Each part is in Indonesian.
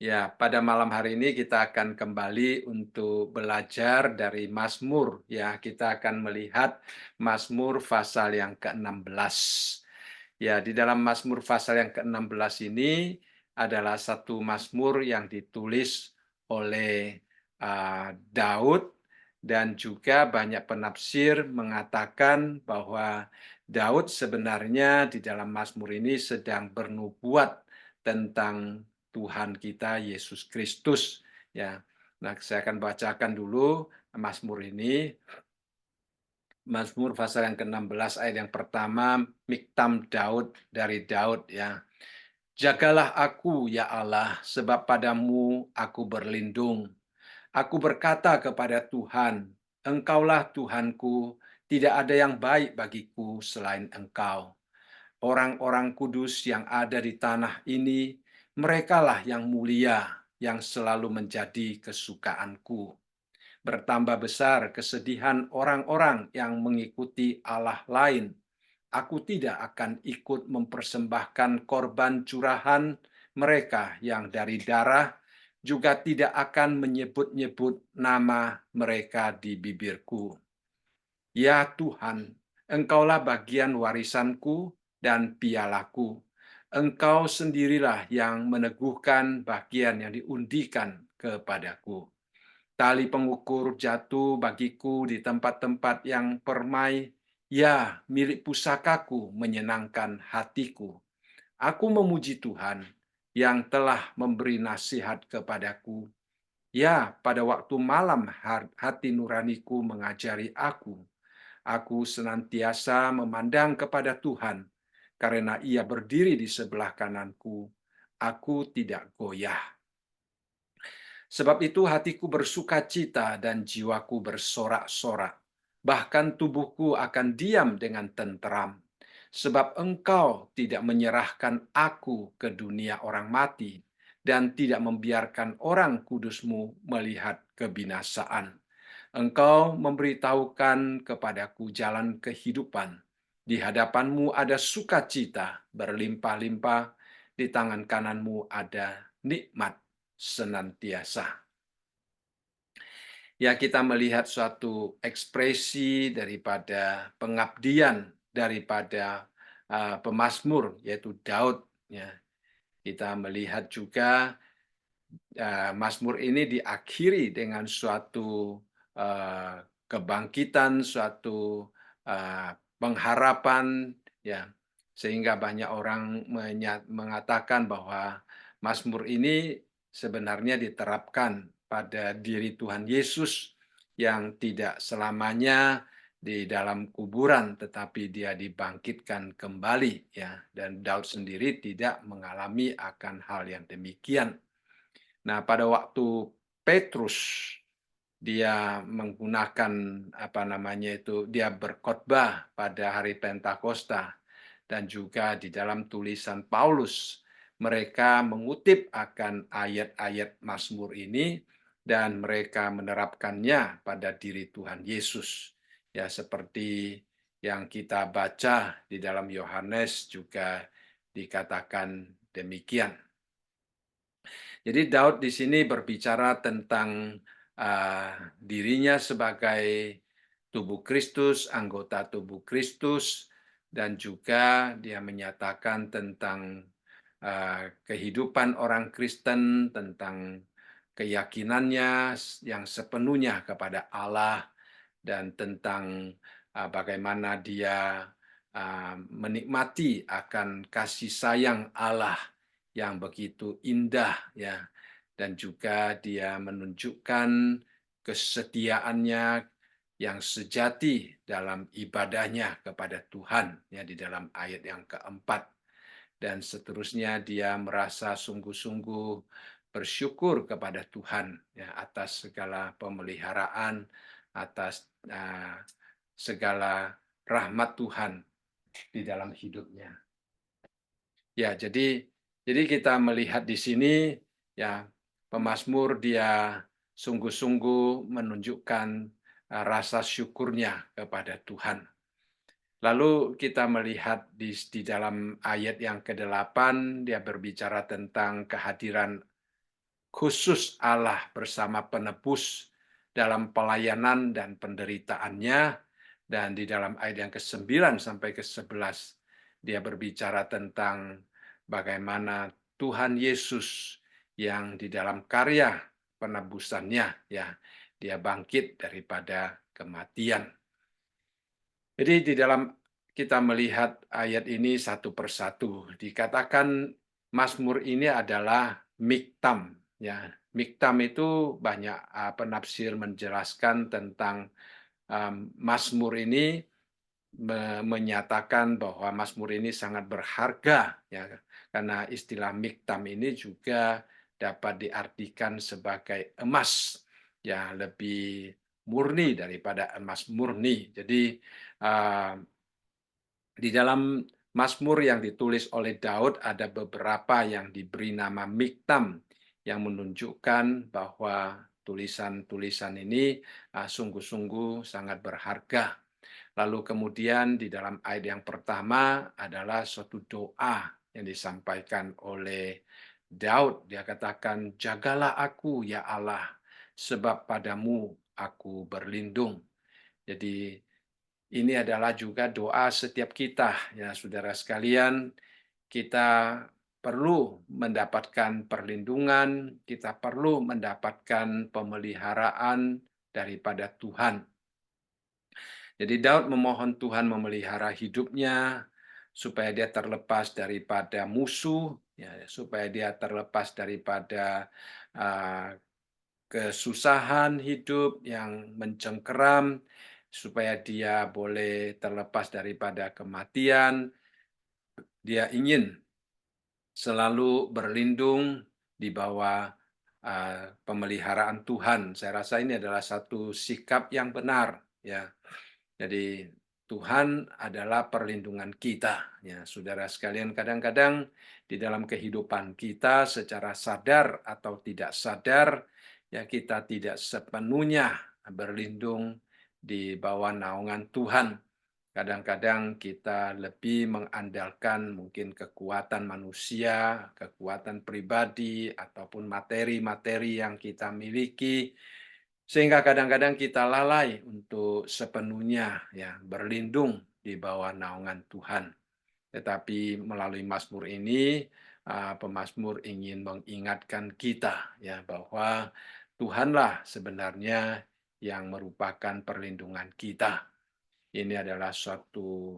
Ya, pada malam hari ini kita akan kembali untuk belajar dari Mazmur. Ya, kita akan melihat Mazmur pasal yang ke-16. Ya, di dalam Mazmur pasal yang ke-16 ini adalah satu Mazmur yang ditulis oleh Daud, dan juga banyak penafsir mengatakan bahwa Daud sebenarnya di dalam Mazmur ini sedang bernubuat tentang Tuhan kita Yesus Kristus, ya. Nah, saya akan bacakan dulu Mazmur ini. Mazmur pasal yang ke-16 ayat yang pertama, Miktam Daud, dari Daud, ya. Jagalah aku, ya Allah, sebab padamu aku berlindung. Aku berkata kepada Tuhan, Engkaulah Tuhanku, tidak ada yang baik bagiku selain Engkau. Orang-orang kudus yang ada di tanah ini, merekalah yang mulia, yang selalu menjadi kesukaanku. Bertambah besar kesedihan orang-orang yang mengikuti Allah lain. Aku tidak akan ikut mempersembahkan korban curahan mereka yang dari darah, juga tidak akan menyebut-nyebut nama mereka di bibirku. Ya Tuhan, Engkaulah bagian warisanku dan pialaku. Engkau sendirilah yang meneguhkan bagian yang diundikan kepadaku. Tali pengukur jatuh bagiku di tempat-tempat yang permai. Ya, milik pusakaku menyenangkan hatiku. Aku memuji Tuhan yang telah memberi nasihat kepadaku. Ya, pada waktu malam hati nuraniku mengajari aku. Aku senantiasa memandang kepada Tuhan, karena Ia berdiri di sebelah kananku. Aku tidak goyah. Sebab itu hatiku bersukacita dan jiwaku bersorak-sorak. Bahkan tubuhku akan diam dengan tenteram. Sebab Engkau tidak menyerahkan aku ke dunia orang mati, dan tidak membiarkan orang kudus-Mu melihat kebinasaan. Engkau memberitahukan kepadaku jalan kehidupan. Di hadapan-Mu ada sukacita berlimpah-limpah, di tangan kanan-Mu ada nikmat senantiasa. Ya, kita melihat suatu ekspresi daripada pengabdian daripada pemazmur, yaitu Daud. Ya, kita melihat juga Mazmur ini diakhiri dengan suatu kebangkitan, suatu pengharapan, ya, sehingga banyak orang mengatakan bahwa Mazmur ini sebenarnya diterapkan pada diri Tuhan Yesus yang tidak selamanya di dalam kuburan, tetapi dia dibangkitkan kembali, ya. Dan Daud sendiri tidak mengalami akan hal yang demikian. Nah, pada waktu Petrus dia menggunakan dia berkhotbah pada hari Pentakosta, dan juga di dalam tulisan Paulus mereka mengutip akan ayat-ayat Mazmur ini dan mereka menerapkannya pada diri Tuhan Yesus. Ya, seperti yang kita baca di dalam Yohanes juga dikatakan demikian. Jadi Daud di sini berbicara tentang dirinya sebagai tubuh Kristus, anggota tubuh Kristus, dan juga dia menyatakan tentang kehidupan orang Kristen, tentang keyakinannya yang sepenuhnya kepada Allah, dan tentang bagaimana dia menikmati akan kasih sayang Allah yang begitu indah, ya, dan juga dia menunjukkan kesetiaannya yang sejati dalam ibadahnya kepada Tuhan, ya, di dalam ayat yang keempat. Dan seterusnya dia merasa sungguh-sungguh bersyukur kepada Tuhan, ya, atas segala pemeliharaan, atas segala rahmat Tuhan di dalam hidupnya. Ya, jadi kita melihat di sini, ya, pemazmur dia sungguh-sungguh menunjukkan rasa syukurnya kepada Tuhan. Lalu kita melihat di dalam ayat yang ke-8 dia berbicara tentang kehadiran khusus Allah bersama penebus dalam pelayanan dan penderitaannya, dan di dalam ayat yang ke-9 sampai ke-11 dia berbicara tentang bagaimana Tuhan Yesus yang di dalam karya penebusannya ya, dia bangkit daripada kematian. Jadi di dalam kita melihat ayat ini satu persatu, dikatakan Mazmur ini adalah miktam, ya. Miktam itu banyak penafsir menjelaskan tentang Mazmur ini menyatakan bahwa Mazmur ini sangat berharga, ya. Karena istilah miktam ini juga dapat diartikan sebagai emas, ya, lebih murni daripada emas murni. Jadi uh, di dalam Mazmur yang ditulis oleh Daud ada beberapa yang diberi nama miktam yang menunjukkan bahwa tulisan-tulisan ini sungguh-sungguh sangat berharga. Lalu kemudian di dalam ayat yang pertama adalah suatu doa yang disampaikan oleh Daud. Dia katakan, "Jagalah aku ya Allah, sebab padamu aku berlindung." Jadi ini adalah juga doa setiap kita, ya saudara sekalian. Kita perlu mendapatkan perlindungan, kita perlu mendapatkan pemeliharaan daripada Tuhan. Jadi Daud memohon Tuhan memelihara hidupnya, supaya dia terlepas daripada musuh, ya, supaya dia terlepas daripada uh, kesusahan hidup yang mencengkeram, supaya dia boleh terlepas daripada kematian. Dia ingin selalu berlindung di bawah pemeliharaan Tuhan. Saya rasa ini adalah satu sikap yang benar, ya. Jadi Tuhan adalah perlindungan kita, ya saudara sekalian. Kadang-kadang di dalam kehidupan kita secara sadar atau tidak sadar, ya kita tidak sepenuhnya berlindung di bawah naungan Tuhan. Kadang-kadang kita lebih mengandalkan mungkin kekuatan manusia, kekuatan pribadi, ataupun materi-materi yang kita miliki, sehingga kadang-kadang kita lalai untuk sepenuhnya ya berlindung di bawah naungan Tuhan. Tetapi melalui Mazmur ini, pemazmur ingin mengingatkan kita ya bahwa Tuhanlah sebenarnya yang merupakan perlindungan kita. Ini adalah suatu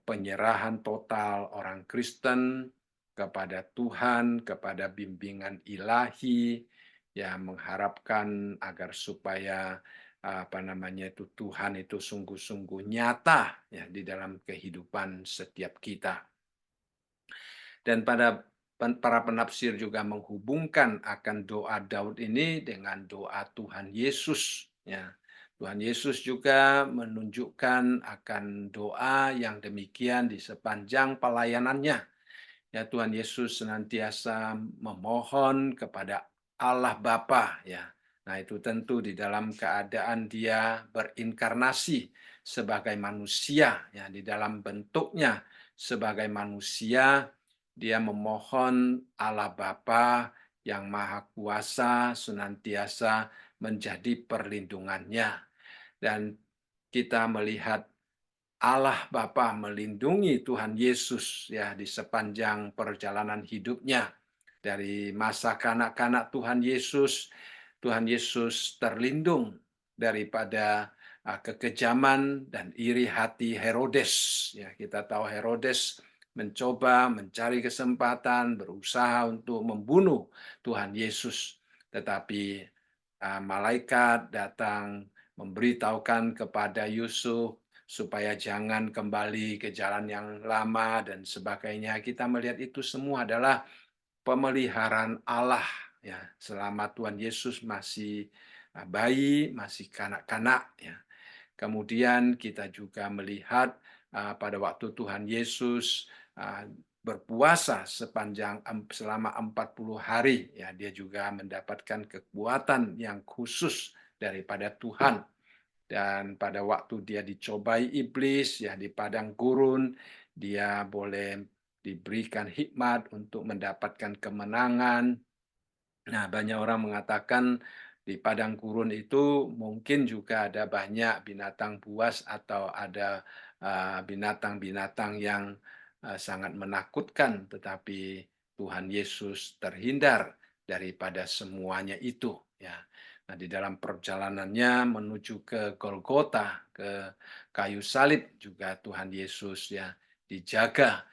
penyerahan total orang Kristen kepada Tuhan, kepada bimbingan ilahi, yang mengharapkan agar supaya Tuhan itu sungguh-sungguh nyata ya di dalam kehidupan setiap kita. Dan para penafsir juga menghubungkan akan doa Daud ini dengan doa Tuhan Yesus. Ya. Tuhan Yesus juga menunjukkan akan doa yang demikian di sepanjang pelayanannya. Ya, Tuhan Yesus senantiasa memohon kepada Allah Bapa, ya. Nah, itu tentu di dalam keadaan dia berinkarnasi sebagai manusia, ya, di dalam bentuknya sebagai manusia, dia memohon Allah Bapa yang Maha Kuasa senantiasa menjadi perlindungannya. Dan kita melihat Allah Bapa melindungi Tuhan Yesus ya di sepanjang perjalanan hidupnya. Dari masa kanak-kanak Tuhan Yesus terlindung daripada kekejaman dan iri hati Herodes. Ya, kita tahu Herodes mencoba mencari kesempatan, berusaha untuk membunuh Tuhan Yesus. Tetapi malaikat datang memberitahukan kepada Yusuf supaya jangan kembali ke jalan yang lama dan sebagainya. Kita melihat itu semua adalah pemeliharaan Allah ya selama Tuhan Yesus masih bayi, masih kanak-kanak ya. Kemudian kita juga melihat pada waktu Tuhan Yesus berpuasa selama 40 hari ya, dia juga mendapatkan kekuatan yang khusus daripada Tuhan. Dan pada waktu dia dicobai iblis ya di padang gurun, dia boleh diberikan hikmat untuk mendapatkan kemenangan. Nah, banyak orang mengatakan di padang gurun itu mungkin juga ada banyak binatang buas atau ada binatang-binatang yang sangat menakutkan, tetapi Tuhan Yesus terhindar daripada semuanya itu. Ya, nah di dalam perjalanannya menuju ke Golgota, ke kayu salib juga Tuhan Yesus ya dijaga.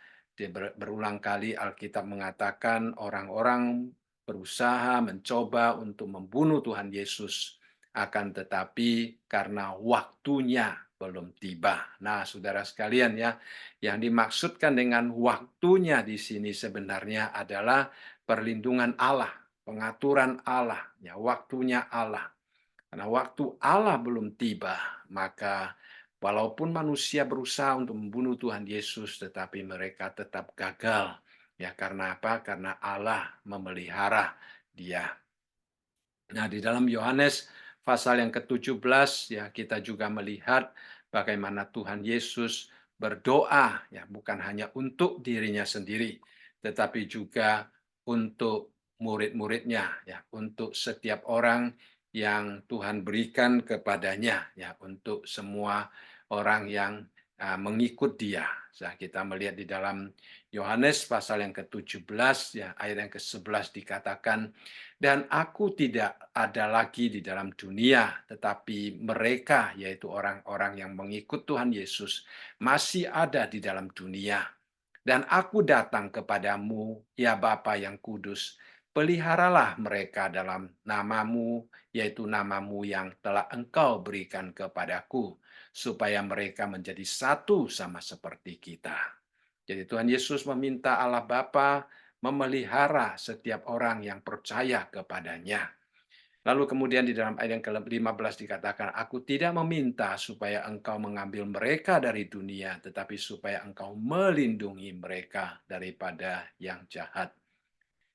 Berulang kali Alkitab mengatakan orang-orang berusaha mencoba untuk membunuh Tuhan Yesus, akan tetapi karena waktunya belum tiba. Nah, saudara sekalian ya, yang dimaksudkan dengan waktunya di sini sebenarnya adalah perlindungan Allah, pengaturan Allah, ya waktunya Allah. Karena waktu Allah belum tiba, maka walaupun manusia berusaha untuk membunuh Tuhan Yesus, tetapi mereka tetap gagal. Ya, karena apa? Karena Allah memelihara dia. Nah, di dalam Yohanes pasal yang ke-17 ya kita juga melihat bagaimana Tuhan Yesus berdoa ya bukan hanya untuk dirinya sendiri tetapi juga untuk murid-muridnya ya, untuk setiap orang yang Tuhan berikan kepadanya ya, untuk semua orang yang mengikut Dia. Nah, kita melihat di dalam Yohanes pasal yang ke-17 ya ayat yang ke-11 dikatakan dan aku tidak ada lagi di dalam dunia, tetapi mereka, yaitu orang-orang yang mengikut Tuhan Yesus, masih ada di dalam dunia. Dan aku datang kepadamu, ya Bapa yang kudus, peliharalah mereka dalam namamu, yaitu namamu yang telah engkau berikan kepadaku, supaya mereka menjadi satu sama seperti kita. Jadi Tuhan Yesus meminta Allah Bapa memelihara setiap orang yang percaya kepadanya. Lalu kemudian di dalam ayat yang ke-15 dikatakan, aku tidak meminta supaya engkau mengambil mereka dari dunia, tetapi supaya engkau melindungi mereka daripada yang jahat.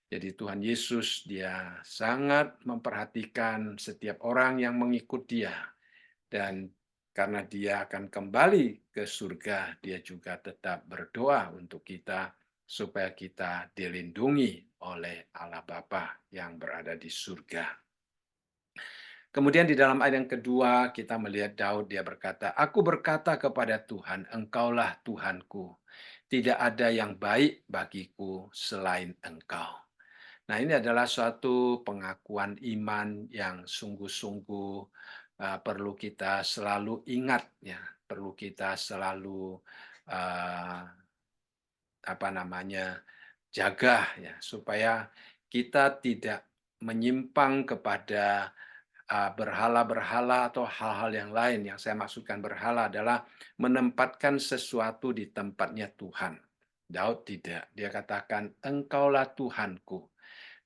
Jadi Tuhan Yesus dia sangat memperhatikan setiap orang yang mengikut dia. Dan karena dia akan kembali ke surga, dia juga tetap berdoa untuk kita supaya kita dilindungi oleh Allah Bapa yang berada di surga. Kemudian di dalam ayat yang kedua kita melihat Daud dia berkata, aku berkata kepada Tuhan, engkaulah Tuhanku. Tidak ada yang baik bagiku selain engkau. Nah ini adalah suatu pengakuan iman yang sungguh-sungguh perlu kita selalu ingat ya, perlu kita selalu uh, apa namanya jaga ya supaya kita tidak menyimpang kepada berhala-berhala atau hal-hal yang lain. Yang saya maksudkan berhala adalah menempatkan sesuatu di tempatnya Tuhan. Daud tidak. Dia katakan, engkaulah Tuhanku.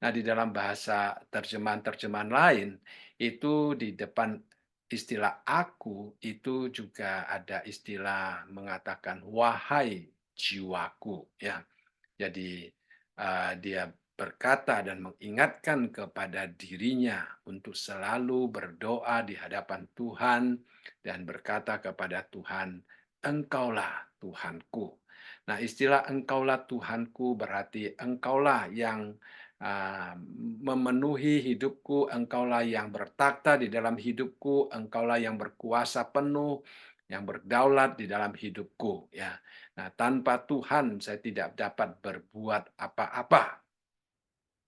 Nah, di dalam bahasa terjemahan-terjemahan lain, itu di depan istilah aku, itu juga ada istilah mengatakan, wahai jiwaku. Ya, jadi dia berkata dan mengingatkan kepada dirinya untuk selalu berdoa di hadapan Tuhan dan berkata kepada Tuhan, Engkaulah Tuhanku. Nah, istilah Engkaulah Tuhanku berarti Engkaulah yang memenuhi hidupku, Engkaulah yang bertakhta di dalam hidupku, Engkaulah yang berkuasa penuh, yang berdaulat di dalam hidupku. Ya, nah, tanpa Tuhan saya tidak dapat berbuat apa-apa.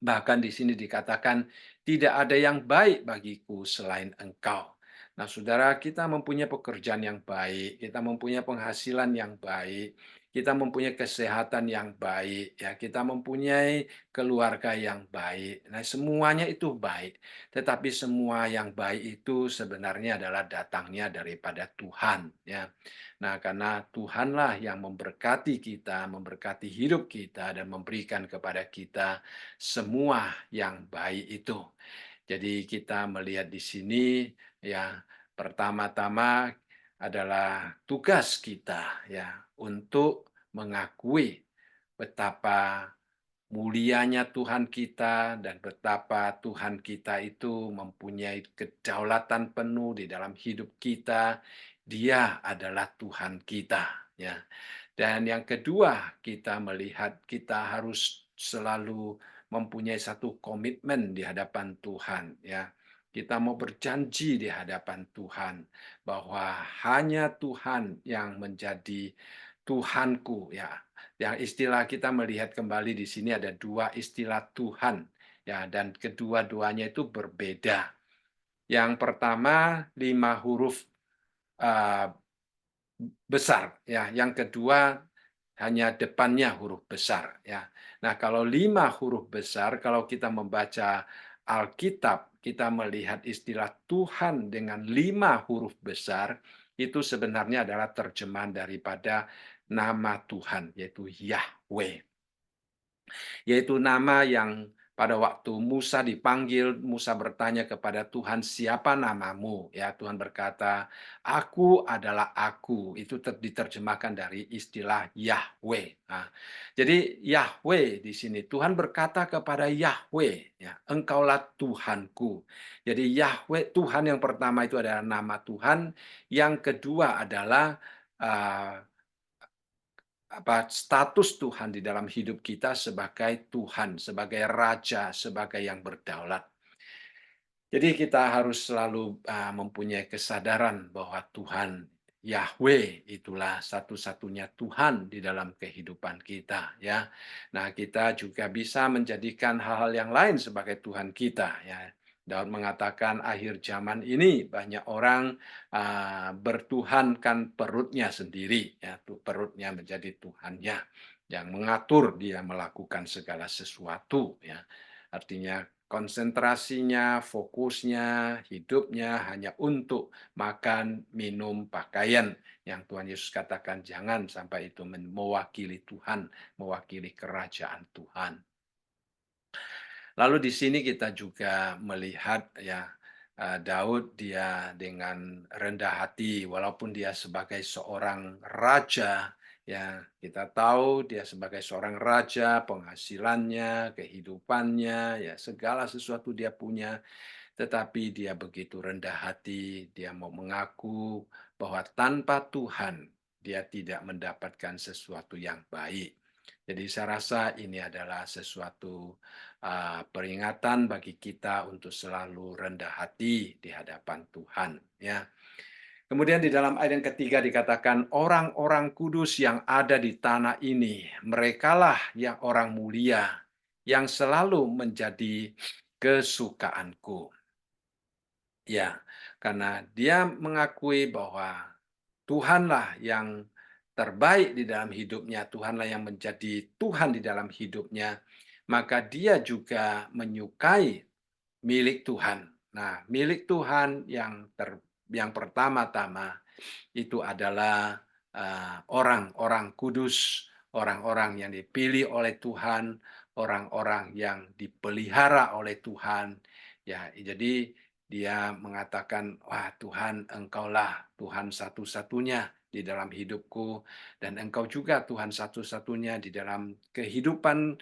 Bahkan di sini dikatakan, tidak ada yang baik bagiku selain engkau. Nah, saudara, kita mempunyai pekerjaan yang baik, kita mempunyai penghasilan yang baik, kita mempunyai kesehatan yang baik, ya, kita mempunyai keluarga yang baik. Nah, semuanya itu baik. Tetapi semua yang baik itu sebenarnya adalah datangnya daripada Tuhan, ya. Nah, karena Tuhanlah yang memberkati kita, memberkati hidup kita dan memberikan kepada kita semua yang baik itu. Jadi kita melihat di sini ya pertama-tama adalah tugas kita ya untuk mengakui betapa mulianya Tuhan kita dan betapa Tuhan kita itu mempunyai kedaulatan penuh di dalam hidup kita. Dia adalah Tuhan kita ya. Dan yang kedua, kita melihat kita harus selalu mempunyai satu komitmen di hadapan Tuhan, ya. Kita mau berjanji di hadapan Tuhan bahwa hanya Tuhan yang menjadi Tuhanku, ya. Yang istilah kita melihat kembali di sini ada dua istilah Tuhan, ya, dan kedua-duanya itu berbeda. Yang pertama 5 huruf eee, besar, ya. Yang kedua hanya depannya huruf besar, ya. Nah, kalau 5 huruf besar, kalau kita membaca Alkitab, kita melihat istilah Tuhan dengan 5 huruf besar, itu sebenarnya adalah terjemahan daripada nama Tuhan, yaitu Yahweh. Yaitu nama yang pada waktu Musa dipanggil, Musa bertanya kepada Tuhan, "Siapa namamu?" Ya, Tuhan berkata, "Aku adalah Aku." Itu diterjemahkan dari istilah Yahweh. Nah, jadi Yahweh di sini Tuhan berkata kepada Yahweh, ya, "Engkaulah Tuhanku." Jadi Yahweh, Tuhan yang pertama itu adalah nama Tuhan, yang kedua adalah eh, status Tuhan di dalam hidup kita sebagai Tuhan, sebagai raja, sebagai yang berdaulat. Jadi kita harus selalu mempunyai kesadaran bahwa Tuhan Yahweh itulah satu-satunya Tuhan di dalam kehidupan kita, ya. Nah, kita juga bisa menjadikan hal-hal yang lain sebagai Tuhan kita, ya. Daud mengatakan akhir zaman ini banyak orang bertuhankan perutnya sendiri, ya, perutnya menjadi Tuhannya, yang mengatur dia melakukan segala sesuatu, ya. Artinya konsentrasinya, fokusnya, hidupnya hanya untuk makan, minum, pakaian. Yang Tuhan Yesus katakan jangan sampai itu mewakili Tuhan, mewakili kerajaan Tuhan. Lalu di sini kita juga melihat, ya, Daud dia dengan rendah hati walaupun dia sebagai seorang raja, ya, kita tahu dia sebagai seorang raja, penghasilannya, kehidupannya, ya, segala sesuatu dia punya, tetapi dia begitu rendah hati, dia mau mengaku bahwa tanpa Tuhan dia tidak mendapatkan sesuatu yang baik. Jadi saya rasa ini adalah sesuatu peringatan bagi kita untuk selalu rendah hati di hadapan Tuhan, ya. Kemudian di dalam ayat yang ketiga dikatakan, orang-orang kudus yang ada di tanah ini, merekalah yang orang mulia, yang selalu menjadi kesukaanku. Ya, karena dia mengakui bahwa Tuhanlah yang terbaik di dalam hidupnya, Tuhanlah yang menjadi Tuhan di dalam hidupnya, maka dia juga menyukai milik Tuhan. Nah, milik Tuhan yang pertama-tama itu adalah orang-orang kudus, orang-orang yang dipilih oleh Tuhan, orang-orang yang dipelihara oleh Tuhan. Ya, jadi dia mengatakan, "Wah, Tuhan, Engkaulah Tuhan satu-satunya di dalam hidupku, dan Engkau juga Tuhan satu-satunya di dalam kehidupan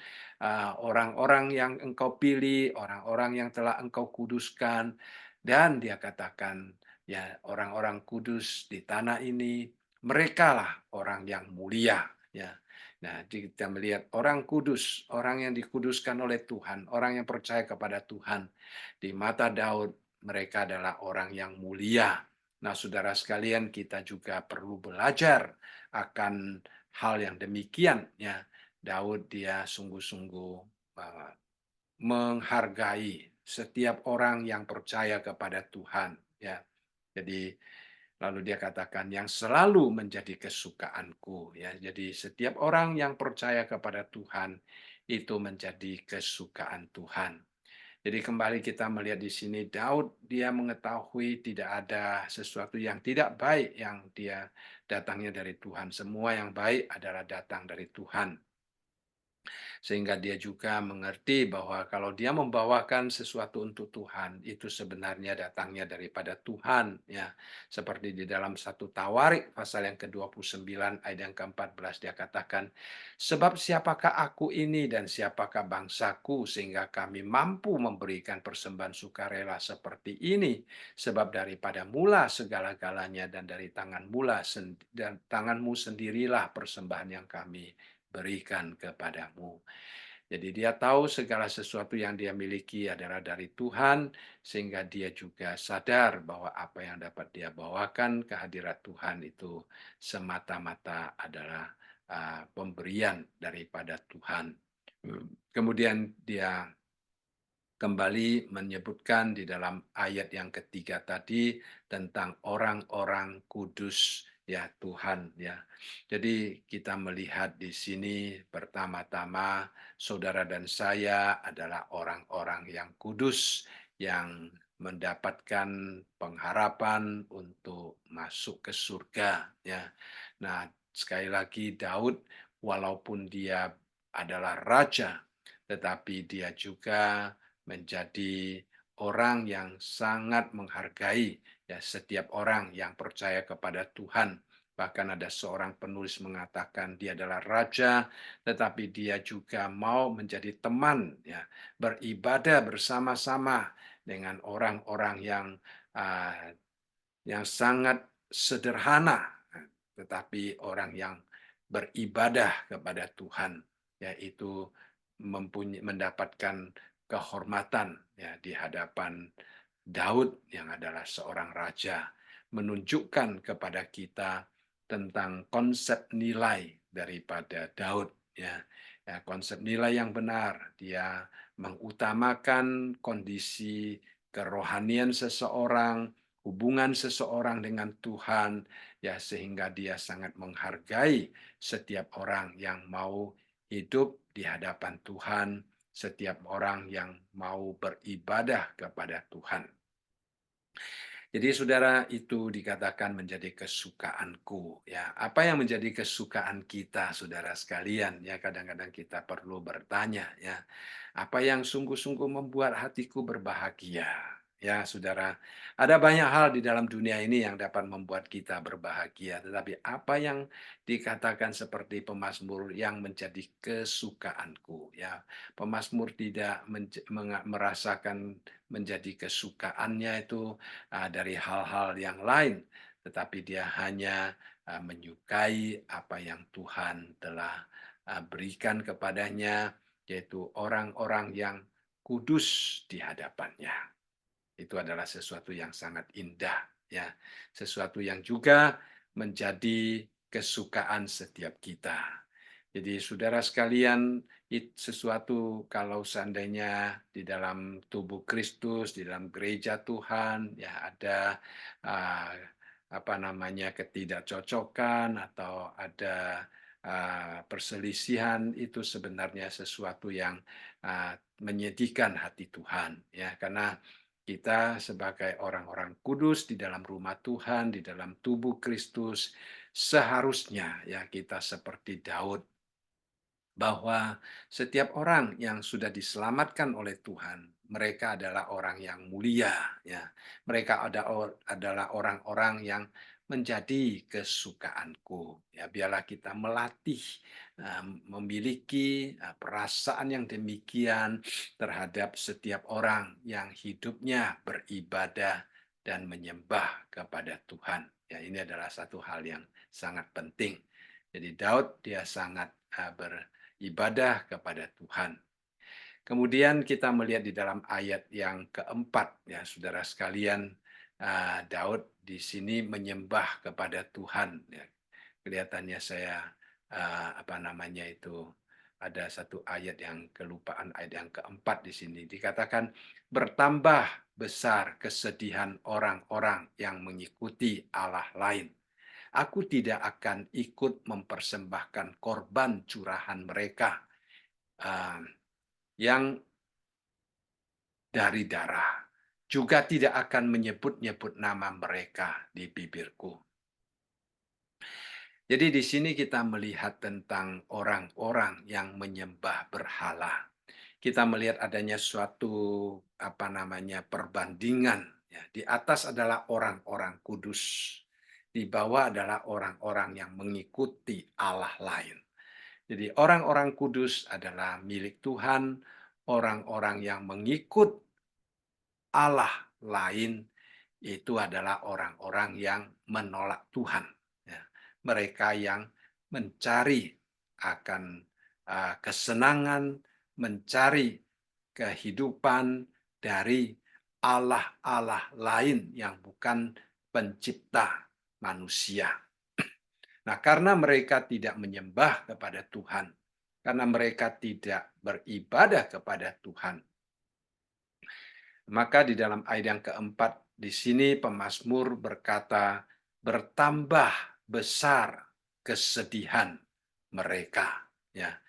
orang-orang yang Engkau pilih, orang-orang yang telah Engkau kuduskan." Dan dia katakan, ya, orang-orang kudus di tanah ini, merekalah orang yang mulia, ya. Nah, kita melihat orang kudus, orang yang dikuduskan oleh Tuhan, orang yang percaya kepada Tuhan. Di mata Daud, mereka adalah orang yang mulia. Nah, saudara sekalian, kita juga perlu belajar akan hal yang demikian, ya. Daud dia sungguh-sungguh menghargai setiap orang yang percaya kepada Tuhan, ya. Jadi lalu dia katakan yang selalu menjadi kesukaanku, ya. Jadi setiap orang yang percaya kepada Tuhan itu menjadi kesukaan Tuhan. Jadi kembali kita melihat di sini Daud dia mengetahui tidak ada sesuatu yang tidak baik yang dia datangnya dari Tuhan. Semua yang baik adalah datang dari Tuhan. Sehingga dia juga mengerti bahwa kalau dia membawakan sesuatu untuk Tuhan, itu sebenarnya datangnya daripada Tuhan, ya. Seperti di dalam satu Tawarik pasal yang ke-29 ayat yang ke-14 dia katakan, "Sebab siapakah aku ini dan siapakah bangsaku sehingga kami mampu memberikan persembahan sukarela seperti ini? Sebab daripada mula segala-galanya dan dari tanganmu sendirilah persembahan yang kami berikan kepadamu." Jadi dia tahu segala sesuatu yang dia miliki adalah dari Tuhan, sehingga dia juga sadar bahwa apa yang dapat dia bawakan ke hadirat Tuhan itu semata-mata adalah pemberian daripada Tuhan. Kemudian dia kembali menyebutkan di dalam ayat yang ketiga tadi tentang orang-orang kudus ya Tuhan ya. Jadi kita melihat di sini pertama-tama saudara dan saya adalah orang-orang yang kudus yang mendapatkan pengharapan untuk masuk ke surga ya. Nah, sekali lagi Daud walaupun dia adalah raja tetapi dia juga menjadi orang yang sangat menghargai ya setiap orang yang percaya kepada Tuhan. Bahkan ada seorang penulis mengatakan dia adalah raja, tetapi dia juga mau menjadi teman ya, beribadah bersama-sama dengan orang-orang uh, yang sangat sederhana, tetapi orang yang beribadah kepada Tuhan, yaitu mendapatkan kehormatan ya di hadapan Daud yang adalah seorang raja, menunjukkan kepada kita tentang konsep nilai daripada Daud ya. Ya, konsep nilai yang benar, dia mengutamakan kondisi kerohanian seseorang, hubungan seseorang dengan Tuhan, ya sehingga dia sangat menghargai setiap orang yang mau hidup di hadapan Tuhan, setiap orang yang mau beribadah kepada Tuhan. Jadi saudara itu dikatakan menjadi kesukaanku ya. Apa yang menjadi kesukaan kita saudara sekalian ya kadang-kadang kita perlu bertanya ya. Apa yang sungguh-sungguh membuat hatiku berbahagia? Ya saudara, ada banyak hal di dalam dunia ini yang dapat membuat kita berbahagia. Tetapi apa yang dikatakan seperti pemazmur yang menjadi kesukaanku ya. Pemazmur tidak merasakan menjadi kesukaannya itu dari hal-hal yang lain, tetapi dia hanya menyukai apa yang Tuhan telah berikan kepadanya, yaitu orang-orang yang kudus di hadapannya. Itu adalah sesuatu yang sangat indah, ya, sesuatu yang juga menjadi kesukaan setiap kita. Jadi saudara sekalian, sesuatu kalau seandainya di dalam tubuh Kristus, di dalam gereja Tuhan, ya ada uh, apa namanya ketidakcocokan atau ada perselisihan itu sebenarnya sesuatu yang menyedihkan hati Tuhan, ya karena kita sebagai orang-orang kudus di dalam rumah Tuhan, di dalam tubuh Kristus, seharusnya ya kita seperti Daud bahwa setiap orang yang sudah diselamatkan oleh Tuhan, mereka adalah orang yang mulia, ya. Mereka adalah orang-orang yang menjadi kesukaanku. Ya, biarlah kita melatih memiliki perasaan yang demikian terhadap setiap orang yang hidupnya beribadah dan menyembah kepada Tuhan. Ya, ini adalah satu hal yang sangat penting. Jadi Daud dia sangat beribadah kepada Tuhan. Kemudian kita melihat di dalam ayat yang keempat, ya saudara sekalian, Daud di sini menyembah kepada Tuhan. Ya, kelihatannya saya apa namanya itu ada satu ayat yang kelupaan, ayat yang keempat di sini dikatakan bertambah besar kesedihan orang-orang yang mengikuti Allah lain. Aku tidak akan ikut mempersembahkan korban curahan mereka yang dari darah. Juga tidak akan menyebut-nyebut nama mereka di bibirku. Jadi di sini kita melihat tentang orang-orang yang menyembah berhala. Kita melihat adanya suatu apa namanya perbandingan. Ya. Di atas adalah orang-orang kudus. Di bawah adalah orang-orang yang mengikuti Allah lain. Jadi orang-orang kudus adalah milik Tuhan, orang-orang yang mengikut Allah lain itu adalah orang-orang yang menolak Tuhan. Ya. Mereka yang mencari akan kesenangan, mencari kehidupan dari Allah-Allah lain yang bukan pencipta manusia. Nah, karena mereka tidak menyembah kepada Tuhan, karena mereka tidak beribadah kepada Tuhan, maka di dalam ayat yang keempat di sini pemazmur berkata, bertambah besar kesedihan mereka. Ya.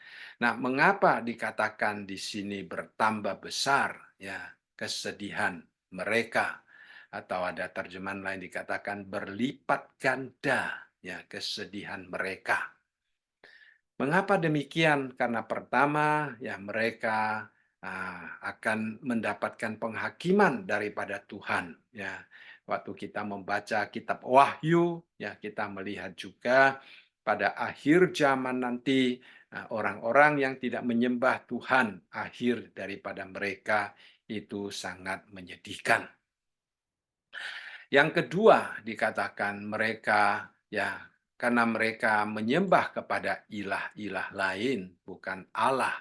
Nah, mengapa dikatakan di sini bertambah besar ya kesedihan mereka? Atau ada terjemahan lain dikatakan berlipat ganda ya kesedihan mereka. Mengapa demikian? Karena pertama, ya mereka akan mendapatkan penghakiman daripada Tuhan. Ya, waktu kita membaca kitab Wahyu, ya kita melihat juga pada akhir zaman nanti orang-orang yang tidak menyembah Tuhan, akhir daripada mereka itu sangat menyedihkan. Yang kedua dikatakan mereka ya karena mereka menyembah kepada ilah-ilah lain bukan Allah,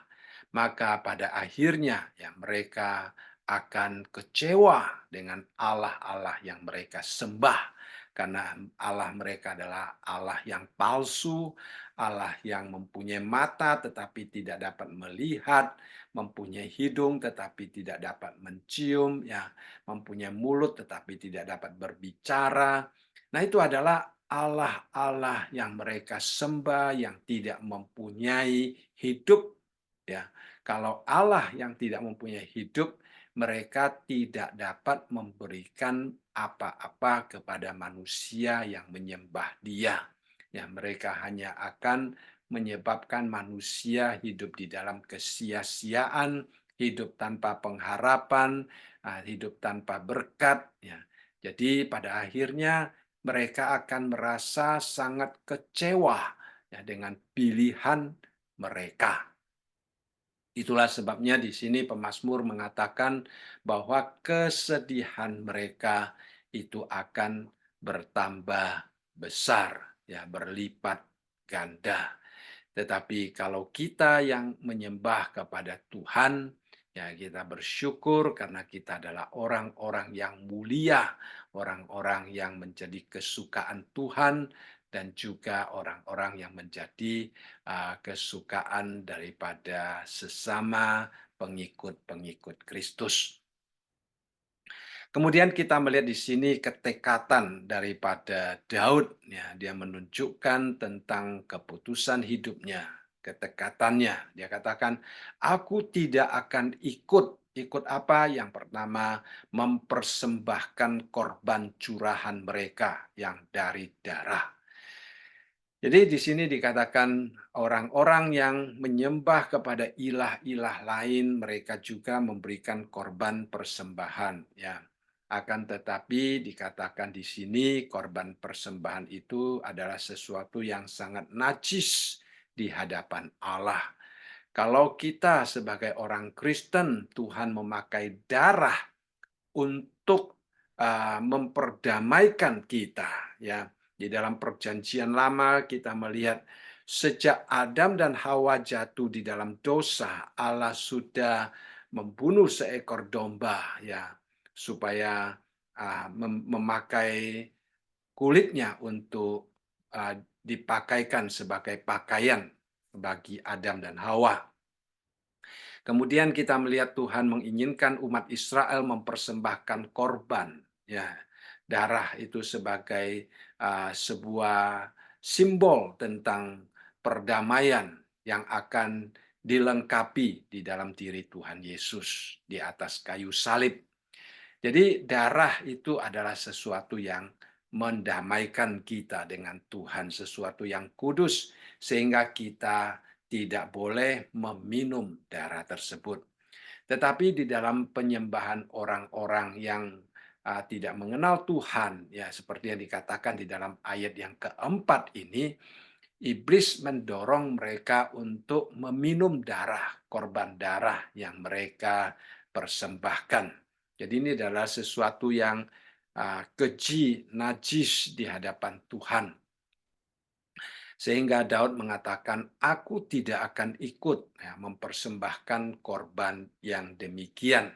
maka pada akhirnya ya mereka akan kecewa dengan Allah-Allah yang mereka sembah karena Allah mereka adalah Allah yang palsu, Allah yang mempunyai mata tetapi tidak dapat melihat, mempunyai hidung tetapi tidak dapat mencium ya, mempunyai mulut tetapi tidak dapat berbicara. Nah, itu adalah Allah-Allah yang mereka sembah yang tidak mempunyai hidup ya. Kalau Allah yang tidak mempunyai hidup, mereka tidak dapat memberikan apa-apa kepada manusia yang menyembah Dia. Ya, mereka hanya akan menyebabkan manusia hidup di dalam kesia-siaan, hidup tanpa pengharapan, hidup tanpa berkat. Ya. Jadi pada akhirnya mereka akan merasa sangat kecewa ya, dengan pilihan mereka. Itulah sebabnya di sini pemazmur mengatakan bahwa kesedihan mereka itu akan bertambah besar, ya berlipat ganda. Tetapi kalau kita yang menyembah kepada Tuhan, ya kita bersyukur karena kita adalah orang-orang yang mulia, orang-orang yang menjadi kesukaan Tuhan, dan juga orang-orang yang menjadi kesukaan daripada sesama pengikut-pengikut Kristus. Kemudian kita melihat di sini ketekatan daripada Daud, ya, dia menunjukkan tentang keputusan hidupnya, ketekatannya. Dia katakan, aku tidak akan ikut apa? Yang pertama, mempersembahkan korban curahan mereka yang dari darah. Jadi di sini dikatakan orang-orang yang menyembah kepada ilah-ilah lain, mereka juga memberikan korban persembahan, ya. Akan tetapi dikatakan di sini korban persembahan itu adalah sesuatu yang sangat najis di hadapan Allah. Kalau kita sebagai orang Kristen, Tuhan memakai darah untuk memperdamaikan kita, ya. Di dalam perjanjian lama kita melihat sejak Adam dan Hawa jatuh di dalam dosa, Allah sudah membunuh seekor domba ya supaya memakai kulitnya untuk dipakaikan sebagai pakaian bagi Adam dan Hawa. Kemudian kita melihat Tuhan menginginkan umat Israel mempersembahkan korban, ya, darah itu sebagai sebuah simbol tentang perdamaian yang akan dilengkapi di dalam diri Tuhan Yesus di atas kayu salib. Jadi darah itu adalah sesuatu yang mendamaikan kita dengan Tuhan, sesuatu yang kudus sehingga kita tidak boleh meminum darah tersebut. Tetapi di dalam penyembahan orang-orang yang tidak mengenal Tuhan, ya seperti yang dikatakan di dalam ayat yang keempat ini, iblis mendorong mereka untuk meminum darah, korban darah yang mereka persembahkan. Jadi ini adalah sesuatu yang keji, najis di hadapan Tuhan. Sehingga Daud mengatakan, "Aku tidak akan ikut ya, mempersembahkan korban yang demikian."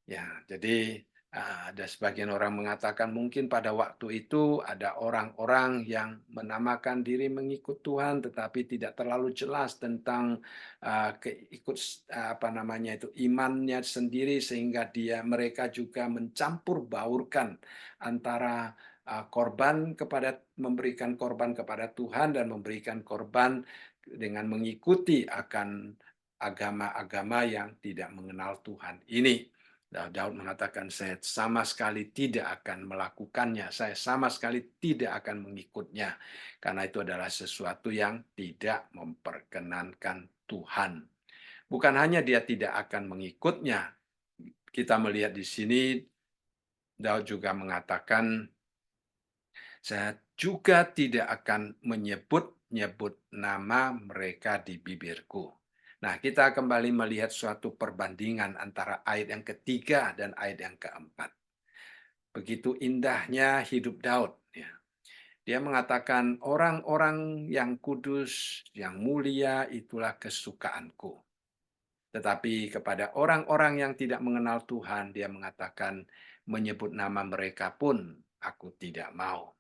Ya, jadi ada sebagian orang mengatakan mungkin pada waktu itu ada orang-orang yang menamakan diri mengikut Tuhan, tetapi tidak terlalu jelas tentang apa namanya itu imannya sendiri, sehingga mereka juga mencampur baurkan antara korban kepada memberikan korban kepada Tuhan dan memberikan korban dengan mengikuti akan agama-agama yang tidak mengenal Tuhan ini. Daud mengatakan, saya sama sekali tidak akan melakukannya, saya sama sekali tidak akan mengikutnya, karena itu adalah sesuatu yang tidak memperkenankan Tuhan. Bukan hanya dia tidak akan mengikutnya, kita melihat di sini Daud juga mengatakan, saya juga tidak akan menyebut-nyebut nama mereka di bibirku. Nah, kita kembali melihat suatu perbandingan antara ayat yang ketiga dan ayat yang keempat. Begitu indahnya hidup Daud. Ya. Dia mengatakan, orang-orang yang kudus, yang mulia, itulah kesukaanku. Tetapi kepada orang-orang yang tidak mengenal Tuhan, dia mengatakan, menyebut nama mereka pun aku tidak mau.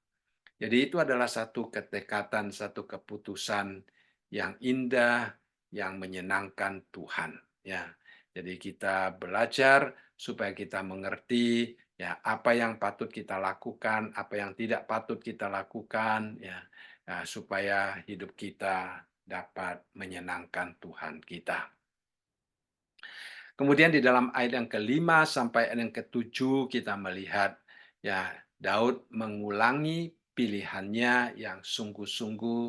Jadi itu adalah satu ketekatan, satu keputusan yang indah, yang menyenangkan Tuhan. Ya, jadi kita belajar supaya kita mengerti ya apa yang patut kita lakukan, apa yang tidak patut kita lakukan, ya, supaya hidup kita dapat menyenangkan Tuhan kita. Kemudian di dalam ayat yang kelima sampai ayat yang ketujuh kita melihat ya Daud mengulangi pilihannya yang sungguh-sungguh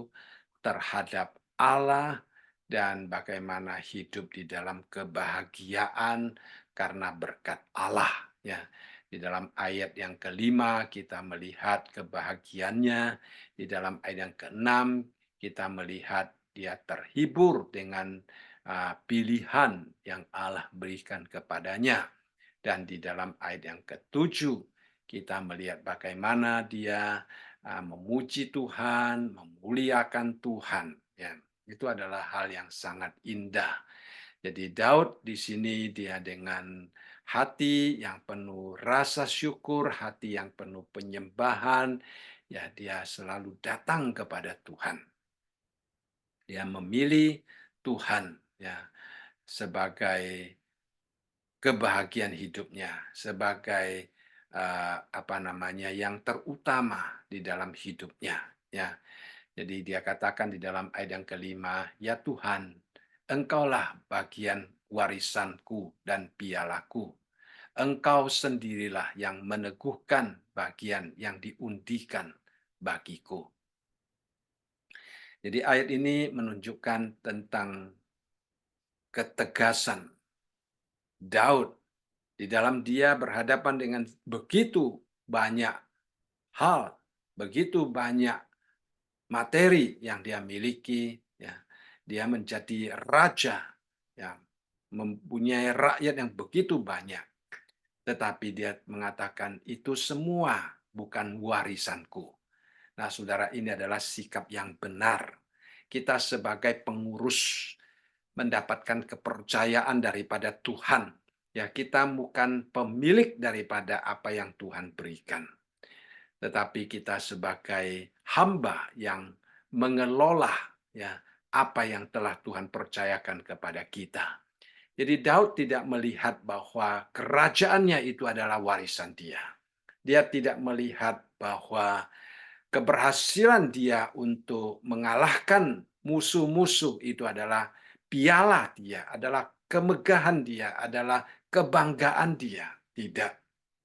terhadap Allah dan bagaimana hidup di dalam kebahagiaan karena berkat Allah ya. Di dalam ayat yang kelima kita melihat kebahagiaannya, di dalam ayat yang keenam kita melihat dia terhibur dengan pilihan yang Allah berikan kepadanya. Dan di dalam ayat yang ketujuh, kita melihat bagaimana dia memuji Tuhan, memuliakan Tuhan. Ya, itu adalah hal yang sangat indah. Jadi Daud di sini dia dengan hati yang penuh rasa syukur, hati yang penuh penyembahan, ya dia selalu datang kepada Tuhan. Dia memilih Tuhan ya sebagai kebahagiaan hidupnya, sebagai apa namanya yang terutama di dalam hidupnya. Ya, jadi dia katakan di dalam ayat yang kelima, ya Tuhan, Engkaulah bagian warisanku dan pialaku. Engkau sendirilah yang meneguhkan bagian yang diundikan bagiku. Jadi ayat ini menunjukkan tentang ketegasan Daud di dalam dia berhadapan dengan begitu banyak hal, begitu banyak materi yang dia miliki, ya. Dia menjadi raja, ya, mempunyai rakyat yang begitu banyak. Tetapi dia mengatakan itu semua bukan warisanku. Nah, saudara, ini adalah sikap yang benar. Kita sebagai pengurus mendapatkan kepercayaan daripada Tuhan. Ya, kita bukan pemilik daripada apa yang Tuhan berikan. Tetapi kita sebagai hamba yang mengelola ya apa yang telah Tuhan percayakan kepada kita. Jadi Daud tidak melihat bahwa kerajaannya itu adalah warisan dia. Dia tidak melihat bahwa keberhasilan dia untuk mengalahkan musuh-musuh itu adalah piala dia, adalah kemegahan dia, adalah kebanggaan dia. Tidak.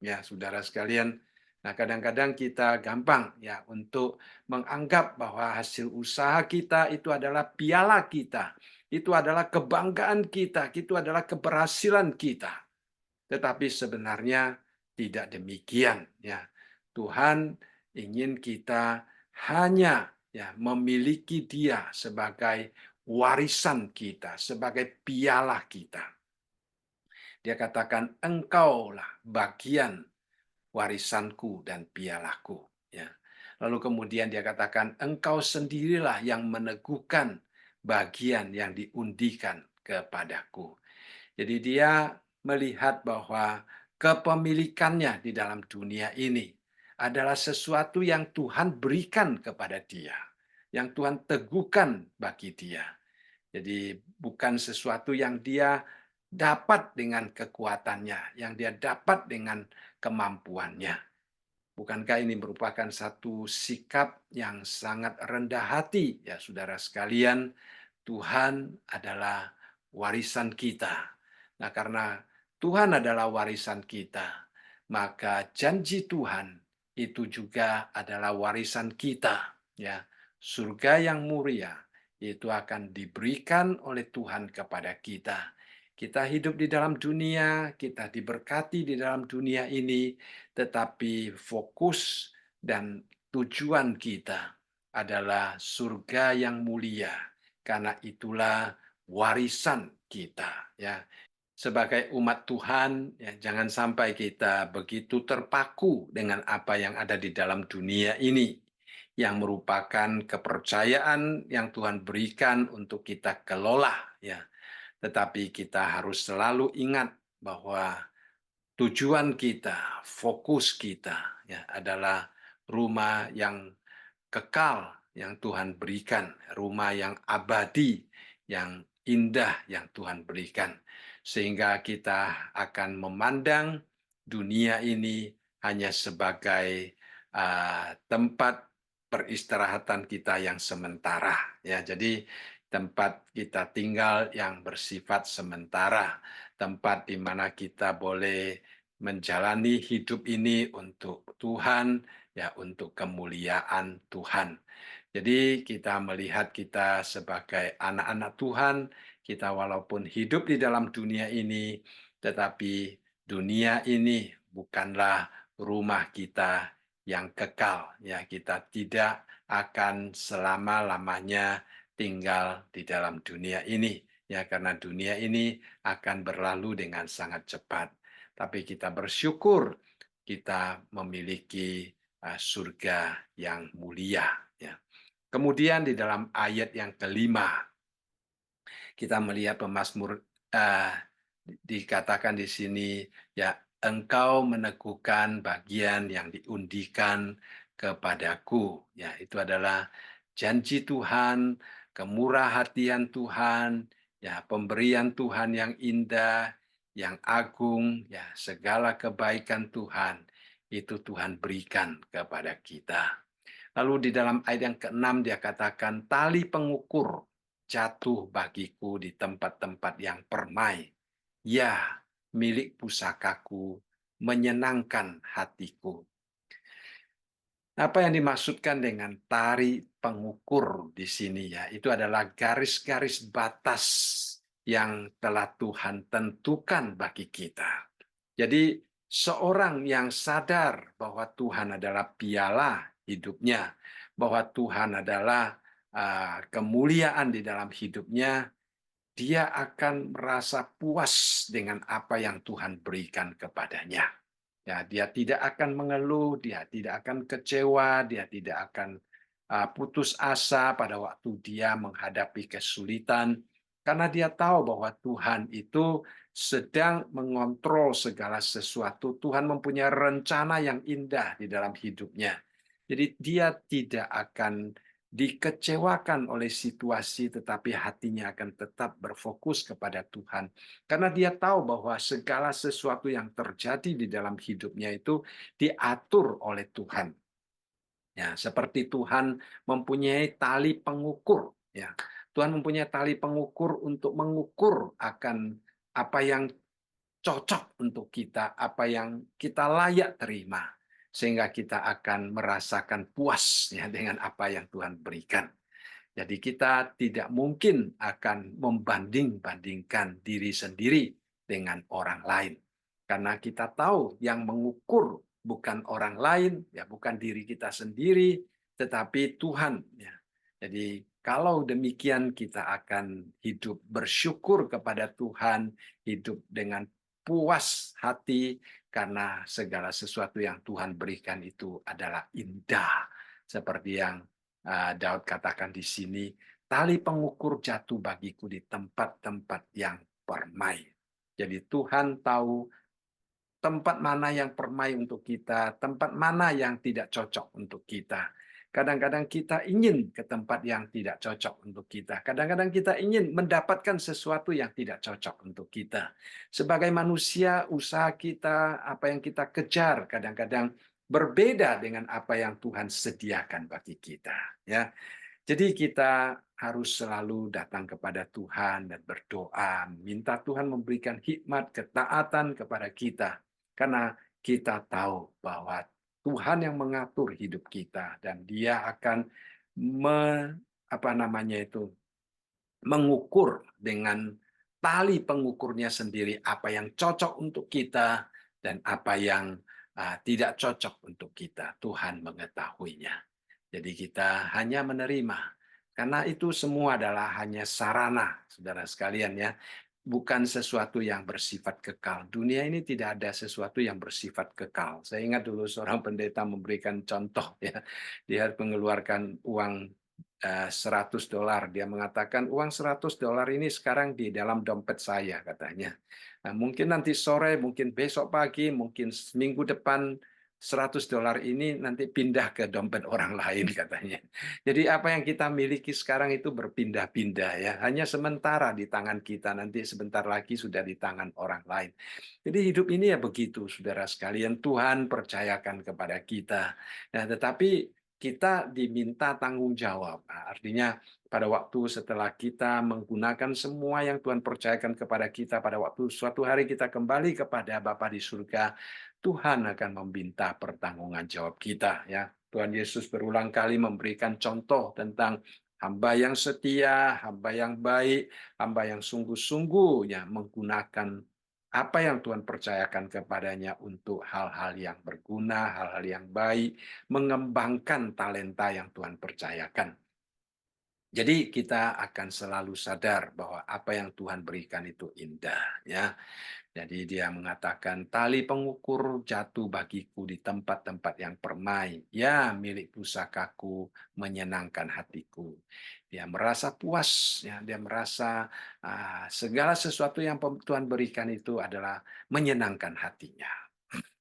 Ya, saudara sekalian. Nah, kadang-kadang kita gampang ya untuk menganggap bahwa hasil usaha kita itu adalah piala kita. Itu adalah kebanggaan kita, itu adalah keberhasilan kita. Tetapi sebenarnya tidak demikian ya. Tuhan ingin kita hanya ya memiliki Dia sebagai warisan kita, sebagai piala kita. Dia katakan, engkaulah bagian warisanku dan pialaku. Ya. Lalu kemudian dia katakan, engkau sendirilah yang meneguhkan bagian yang diundikan kepadaku. Jadi dia melihat bahwa kepemilikannya di dalam dunia ini adalah sesuatu yang Tuhan berikan kepada dia, yang Tuhan teguhkan bagi dia. Jadi bukan sesuatu yang dia dapat dengan kekuatannya, yang dia dapat dengan kemampuannya. Bukankah ini merupakan satu sikap yang sangat rendah hati, ya saudara sekalian? Tuhan adalah warisan kita. Nah, karena Tuhan adalah warisan kita, maka janji Tuhan itu juga adalah warisan kita, ya. Surga yang mulia itu akan diberikan oleh Tuhan kepada kita. Kita hidup di dalam dunia, kita diberkati di dalam dunia ini, tetapi fokus dan tujuan kita adalah surga yang mulia, karena itulah warisan kita, ya. Sebagai umat Tuhan, ya, jangan sampai kita begitu terpaku dengan apa yang ada di dalam dunia ini, yang merupakan kepercayaan yang Tuhan berikan untuk kita kelola, ya. Tetapi kita harus selalu ingat bahwa tujuan kita, fokus kita, ya, adalah rumah yang kekal yang Tuhan berikan, rumah yang abadi, yang indah yang Tuhan berikan. Sehingga kita akan memandang dunia ini hanya sebagai tempat peristirahatan kita yang sementara. Ya, jadi tempat kita tinggal yang bersifat sementara, tempat di mana kita boleh menjalani hidup ini untuk Tuhan, ya, untuk kemuliaan Tuhan. Jadi kita melihat kita sebagai anak-anak Tuhan, kita walaupun hidup di dalam dunia ini, tetapi dunia ini bukanlah rumah kita yang kekal. Ya, kita tidak akan selama-lamanya tinggal di dalam dunia ini. Ya, karena dunia ini akan berlalu dengan sangat cepat. Tapi kita bersyukur kita memiliki surga yang mulia. Ya. Kemudian di dalam ayat yang kelima, kita melihat pemazmur dikatakan di sini, ya, engkau meneguhkan bagian yang diundikan kepadaku. Ya, itu adalah janji Tuhan, kemurahhatian Tuhan, ya, pemberian Tuhan yang indah, yang agung, ya, segala kebaikan Tuhan itu Tuhan berikan kepada kita. Lalu di dalam ayat yang ke-6 dia katakan, tali pengukur jatuh bagiku di tempat-tempat yang permai. Ya, milik pusakaku, menyenangkan hatiku. Apa yang dimaksudkan dengan tali pengukur di sini, ya? Itu adalah garis-garis batas yang telah Tuhan tentukan bagi kita. Jadi seorang yang sadar bahwa Tuhan adalah piala hidupnya, bahwa Tuhan adalah kemuliaan di dalam hidupnya, dia akan merasa puas dengan apa yang Tuhan berikan kepadanya. Ya, dia tidak akan mengeluh, dia tidak akan kecewa, dia tidak akan putus asa pada waktu dia menghadapi kesulitan, karena dia tahu bahwa Tuhan itu sedang mengontrol segala sesuatu. Tuhan mempunyai rencana yang indah di dalam hidupnya. Jadi dia tidak akan dikecewakan oleh situasi, tetapi hatinya akan tetap berfokus kepada Tuhan. Karena dia tahu bahwa segala sesuatu yang terjadi di dalam hidupnya itu diatur oleh Tuhan. Ya, seperti Tuhan mempunyai tali pengukur. Ya, Tuhan mempunyai tali pengukur untuk mengukur akan apa yang cocok untuk kita, apa yang kita layak terima, sehingga kita akan merasakan puas, ya, dengan apa yang Tuhan berikan. Jadi kita tidak mungkin akan membanding-bandingkan diri sendiri dengan orang lain. Karena kita tahu yang mengukur bukan orang lain, ya, bukan diri kita sendiri, tetapi Tuhan. Ya. Jadi kalau demikian kita akan hidup bersyukur kepada Tuhan, hidup dengan puas hati karena segala sesuatu yang Tuhan berikan itu adalah indah. Seperti yang Daud katakan di sini, tali pengukur jatuh bagiku di tempat-tempat yang permai. Jadi Tuhan tahu tempat mana yang permai untuk kita, tempat mana yang tidak cocok untuk kita. Kadang-kadang kita ingin ke tempat yang tidak cocok untuk kita. Kadang-kadang kita ingin mendapatkan sesuatu yang tidak cocok untuk kita. Sebagai manusia, usaha kita, apa yang kita kejar, kadang-kadang berbeda dengan apa yang Tuhan sediakan bagi kita. Ya, jadi kita harus selalu datang kepada Tuhan dan berdoa, minta Tuhan memberikan hikmat, ketaatan kepada kita. Karena kita tahu bahwa Tuhan yang mengatur hidup kita dan Dia akan apa namanya itu mengukur dengan tali pengukurnya sendiri apa yang cocok untuk kita dan apa yang tidak cocok untuk kita. Tuhan mengetahuinya. Jadi kita hanya menerima. Karena itu semua adalah hanya sarana, saudara sekalian ya. Bukan sesuatu yang bersifat kekal. Dunia ini tidak ada sesuatu yang bersifat kekal. Saya ingat dulu seorang pendeta memberikan contoh ya. Dia mengeluarkan uang $100. Dia mengatakan uang $100 ini sekarang di dalam dompet saya katanya. Nah, mungkin nanti sore, mungkin besok pagi, mungkin minggu depan $100 ini nanti pindah ke dompet orang lain katanya. Jadi apa yang kita miliki sekarang itu berpindah-pindah ya, hanya sementara di tangan kita, nanti sebentar lagi sudah di tangan orang lain. Jadi hidup ini ya begitu, saudara sekalian, Tuhan percayakan kepada kita. Nah, tetapi kita diminta tanggung jawab. Nah, artinya pada waktu setelah kita menggunakan semua yang Tuhan percayakan kepada kita, pada waktu suatu hari kita kembali kepada Bapa di surga, Tuhan akan meminta pertanggungjawaban jawab kita ya. Tuhan Yesus berulang kali memberikan contoh tentang hamba yang setia, hamba yang baik, hamba yang sungguh-sungguh ya menggunakan apa yang Tuhan percayakan kepadanya untuk hal-hal yang berguna, hal-hal yang baik, mengembangkan talenta yang Tuhan percayakan. Jadi kita akan selalu sadar bahwa apa yang Tuhan berikan itu indah ya. Jadi dia mengatakan tali pengukur jatuh bagiku di tempat-tempat yang permai. Ya, milik pusakaku menyenangkan hatiku. Dia merasa puas, ya, dia merasa segala sesuatu yang Tuhan berikan itu adalah menyenangkan hatinya.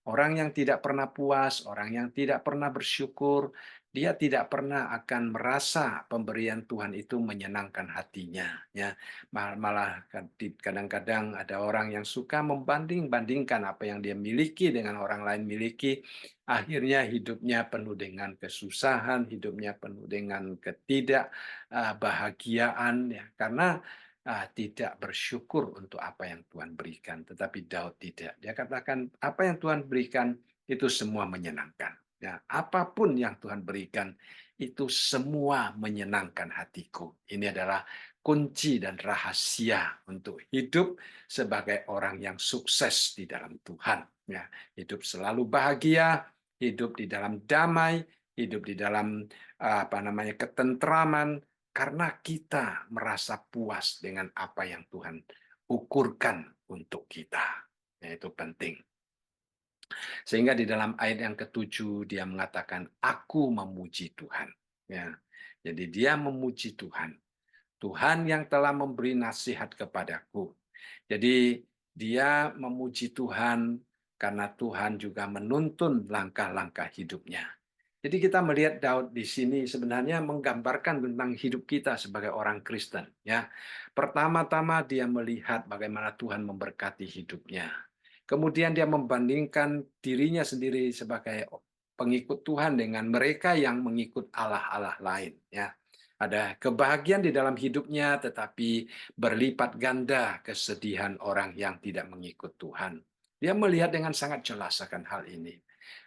Orang yang tidak pernah puas, orang yang tidak pernah bersyukur, dia tidak pernah akan merasa pemberian Tuhan itu menyenangkan hatinya. Ya, malah kadang-kadang ada orang yang suka membanding-bandingkan apa yang dia miliki dengan orang lain miliki. Akhirnya hidupnya penuh dengan kesusahan, hidupnya penuh dengan ketidakbahagiaan. Ya, karena tidak bersyukur untuk apa yang Tuhan berikan. Tetapi Daud tidak. Dia katakan, apa yang Tuhan berikan itu semua menyenangkan. Ya, apapun yang Tuhan berikan, itu semua menyenangkan hatiku. Ini adalah kunci dan rahasia untuk hidup sebagai orang yang sukses di dalam Tuhan. Ya, hidup selalu bahagia, hidup di dalam damai, hidup di dalam ketentraman, karena kita merasa puas dengan apa yang Tuhan ukurkan untuk kita. Ya, itu penting. Sehingga di dalam ayat yang ketujuh dia mengatakan, aku memuji Tuhan. Ya. Jadi dia memuji Tuhan. Tuhan yang telah memberi nasihat kepadaku. Jadi dia memuji Tuhan karena Tuhan juga menuntun langkah-langkah hidupnya. Jadi kita melihat Daud di sini sebenarnya menggambarkan tentang hidup kita sebagai orang Kristen. Ya, pertama-tama dia melihat bagaimana Tuhan memberkati hidupnya. Kemudian dia membandingkan dirinya sendiri sebagai pengikut Tuhan dengan mereka yang mengikut Allah-Allah lain. Ya, ada kebahagiaan di dalam hidupnya, tetapi berlipat ganda kesedihan orang yang tidak mengikut Tuhan. Dia melihat dengan sangat jelas akan hal ini.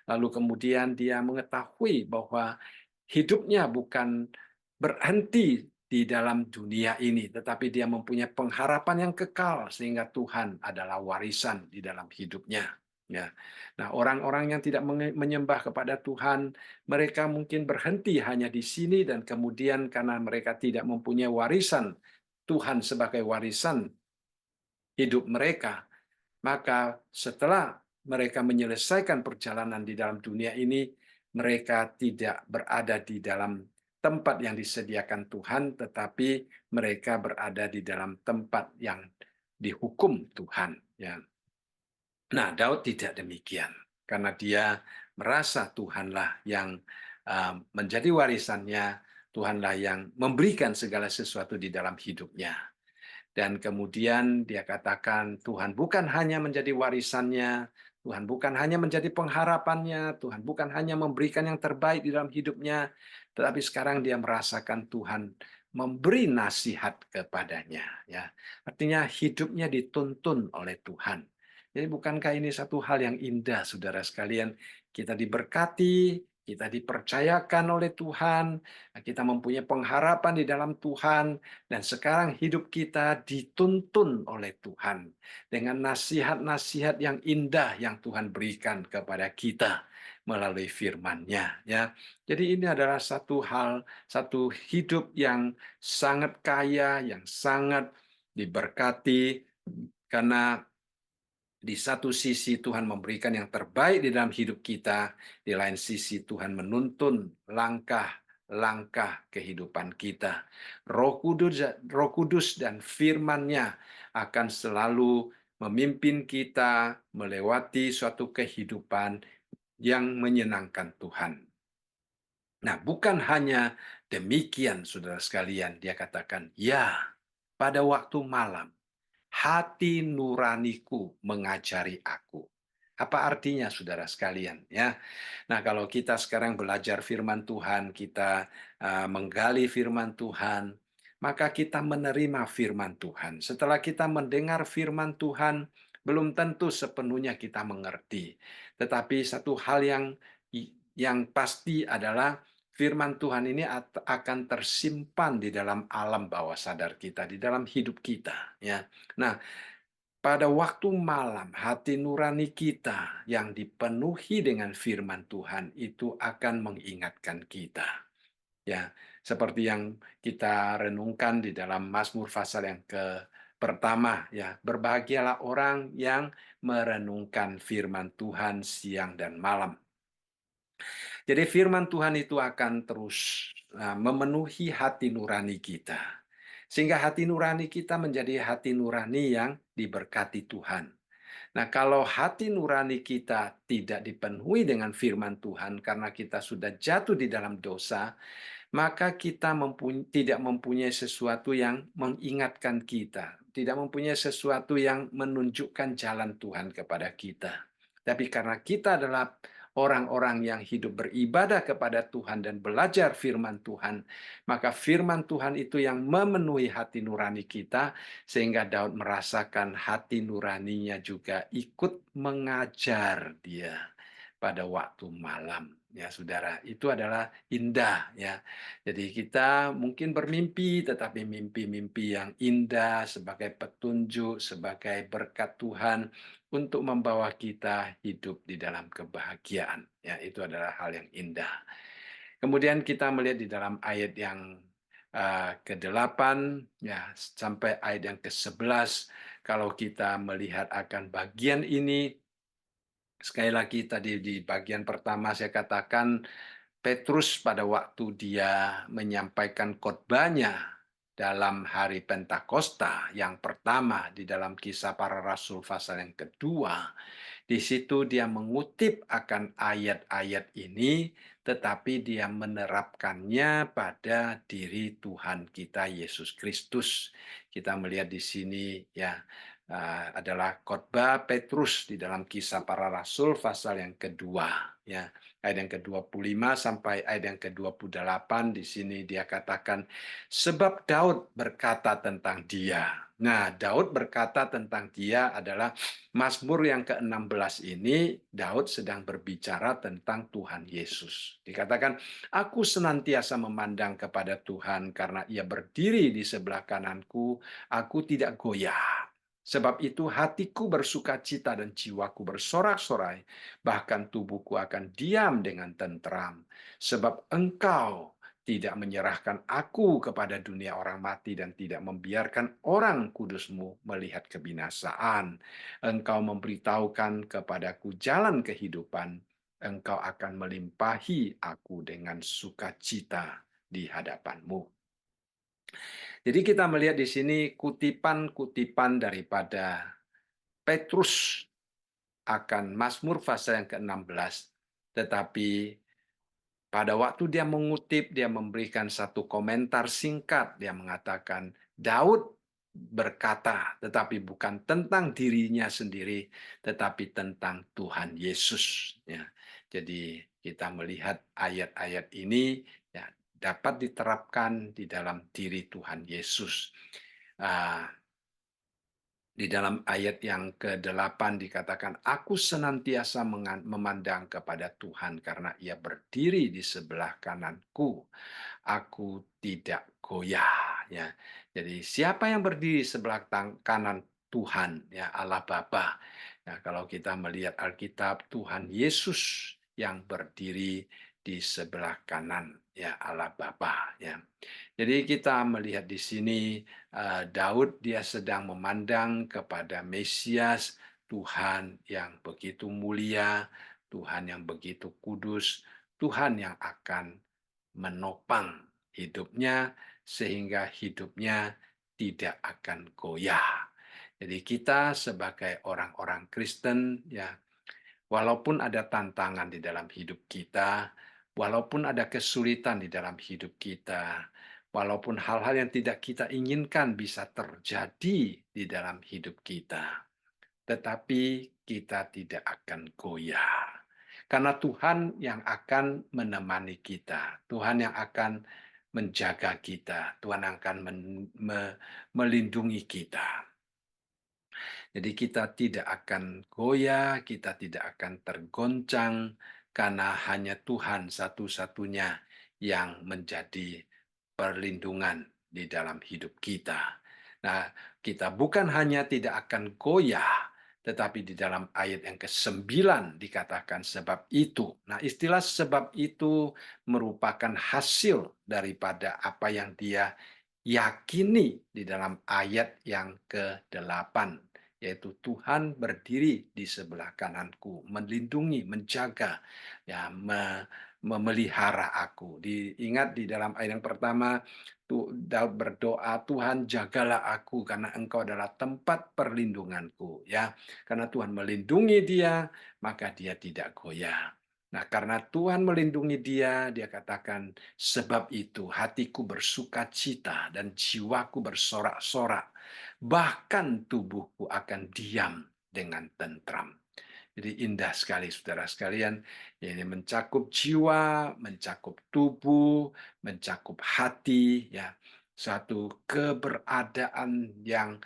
Lalu kemudian dia mengetahui bahwa hidupnya bukan berhenti di dalam dunia ini, tetapi dia mempunyai pengharapan yang kekal sehingga Tuhan adalah warisan di dalam hidupnya. Ya. Nah, orang-orang yang tidak menyembah kepada Tuhan, mereka mungkin berhenti hanya di sini dan kemudian karena mereka tidak mempunyai warisan Tuhan sebagai warisan hidup mereka, maka setelah mereka menyelesaikan perjalanan di dalam dunia ini, mereka tidak berada di dalam tempat yang disediakan Tuhan, tetapi mereka berada di dalam tempat yang dihukum Tuhan. Ya. Nah, Daud tidak demikian, karena dia merasa Tuhanlah yang menjadi warisannya, Tuhanlah yang memberikan segala sesuatu di dalam hidupnya. Dan kemudian dia katakan, Tuhan bukan hanya menjadi warisannya, Tuhan bukan hanya menjadi pengharapannya, Tuhan bukan hanya memberikan yang terbaik di dalam hidupnya, tetapi sekarang dia merasakan Tuhan memberi nasihat kepadanya. Ya, artinya hidupnya dituntun oleh Tuhan. Jadi bukankah ini satu hal yang indah, saudara sekalian? Kita diberkati, kita dipercayakan oleh Tuhan, kita mempunyai pengharapan di dalam Tuhan, dan sekarang hidup kita dituntun oleh Tuhan dengan nasihat-nasihat yang indah yang Tuhan berikan kepada kita melalui firman-Nya, ya. Jadi ini adalah satu hal, satu hidup yang sangat kaya, yang sangat diberkati, karena di satu sisi Tuhan memberikan yang terbaik di dalam hidup kita, di lain sisi Tuhan menuntun langkah-langkah kehidupan kita. Roh Kudus dan firman-Nya akan selalu memimpin kita melewati suatu kehidupan yang menyenangkan Tuhan. Nah, bukan hanya demikian, saudara sekalian, dia katakan, ya, pada waktu malam, hati nuraniku mengajari aku. Apa artinya, saudara sekalian? Ya, nah kalau kita sekarang belajar firman Tuhan, kita menggali firman Tuhan, maka kita menerima firman Tuhan. Setelah kita mendengar firman Tuhan, belum tentu sepenuhnya kita mengerti. Tetapi satu hal yang pasti adalah firman Tuhan ini akan tersimpan di dalam alam bawah sadar kita, di dalam hidup kita. Ya, nah, pada waktu malam, hati nurani kita yang dipenuhi dengan firman Tuhan itu akan mengingatkan kita. Ya, seperti yang kita renungkan di dalam Mazmur pasal yang pertama, ya, berbahagialah orang yang merenungkan firman Tuhan siang dan malam. Jadi firman Tuhan itu akan terus memenuhi hati nurani kita. Sehingga hati nurani kita menjadi hati nurani yang diberkati Tuhan. Nah, kalau hati nurani kita tidak dipenuhi dengan firman Tuhan karena kita sudah jatuh di dalam dosa, maka kita tidak mempunyai sesuatu yang mengingatkan kita, tidak mempunyai sesuatu yang menunjukkan jalan Tuhan kepada kita. Tapi karena kita adalah orang-orang yang hidup beribadah kepada Tuhan dan belajar firman Tuhan, maka firman Tuhan itu yang memenuhi hati nurani kita, sehingga Daud merasakan hati nuraninya juga ikut mengajar dia pada waktu malam. Ya, saudara, itu adalah indah, ya. Jadi kita mungkin bermimpi, tetapi mimpi-mimpi yang indah sebagai petunjuk, sebagai berkat Tuhan untuk membawa kita hidup di dalam kebahagiaan. Ya, itu adalah hal yang indah. Kemudian kita melihat di dalam ayat yang ke-8 ya sampai ayat yang ke-11, kalau kita melihat akan bagian ini, sekali lagi tadi di bagian pertama saya katakan Petrus pada waktu dia menyampaikan khotbahnya dalam hari Pentakosta yang pertama di dalam Kisah Para Rasul pasal yang kedua, di situ dia mengutip akan ayat-ayat ini, tetapi dia menerapkannya pada diri Tuhan kita Yesus Kristus. Kita melihat di sini ya adalah khotbah Petrus di dalam Kisah Para Rasul pasal yang kedua, ya. Ayat yang ke-25 sampai ayat yang ke-28, di sini dia katakan, sebab Daud berkata tentang dia. Nah, Daud berkata tentang dia adalah Mazmur yang ke-16 ini, Daud sedang berbicara tentang Tuhan Yesus. Dikatakan, aku senantiasa memandang kepada Tuhan karena ia berdiri di sebelah kananku, aku tidak goyah. Sebab itu hatiku bersuka cita dan jiwaku bersorak-sorai, bahkan tubuhku akan diam dengan tentram. Sebab engkau tidak menyerahkan aku kepada dunia orang mati dan tidak membiarkan orang kudusmu melihat kebinasaan. Engkau memberitahukan kepadaku jalan kehidupan. engkau akan melimpahi aku dengan sukacita di hadapanmu. Jadi kita melihat di sini kutipan-kutipan daripada Petrus akan Mazmur pasal yang ke-16. Tetapi pada waktu dia mengutip, dia memberikan satu komentar singkat. Dia mengatakan, Daud berkata, tetapi bukan tentang dirinya sendiri, tetapi tentang Tuhan Yesus. Ya. Jadi kita melihat ayat-ayat ini ya, dapat diterapkan di dalam diri Tuhan Yesus. Ah, di dalam ayat yang ke-8 dikatakan, Aku senantiasa memandang kepada Tuhan karena ia berdiri di sebelah kananku. Aku tidak goyah. Ya. Jadi siapa yang berdiri sebelah kanan Tuhan, ya Allah Bapa. Nah, kalau kita melihat Alkitab, Tuhan Yesus yang berdiri di sebelah kanan, ya Allah Bapa. Ya. Jadi kita melihat di sini Daud dia sedang memandang kepada Mesias, Tuhan yang begitu mulia, Tuhan yang begitu kudus, Tuhan yang akan menopang hidupnya sehingga hidupnya tidak akan goyah. Jadi kita sebagai orang-orang Kristen ya, walaupun ada tantangan di dalam hidup kita, walaupun ada kesulitan di dalam hidup kita, walaupun hal-hal yang tidak kita inginkan bisa terjadi di dalam hidup kita, tetapi kita tidak akan goyah. Karena Tuhan yang akan menemani kita, Tuhan yang akan menjaga kita, Tuhan yang akan melindungi kita. Jadi kita tidak akan goyah, kita tidak akan tergoncang, karena hanya Tuhan satu-satunya yang menjadi perlindungan di dalam hidup kita. Nah, kita bukan hanya tidak akan goyah, tetapi di dalam ayat yang ke-9 dikatakan sebab itu. Nah, istilah sebab itu merupakan hasil daripada apa yang dia yakini di dalam ayat yang ke-8, yaitu Tuhan berdiri di sebelah kananku, melindungi, menjaga, ya, memelihara aku. Diingat di dalam ayat yang pertama, Daud berdoa, Tuhan jagalah aku karena engkau adalah tempat perlindunganku. Ya, karena Tuhan melindungi dia, maka dia tidak goyah. Nah, karena Tuhan melindungi dia, dia katakan, sebab itu hatiku bersukacita dan jiwaku bersorak-sorak. Bahkan tubuhku akan diam dengan tentram. Jadi indah sekali saudara sekalian. Ini mencakup jiwa, mencakup tubuh, mencakup hati. Ya, suatu keberadaan yang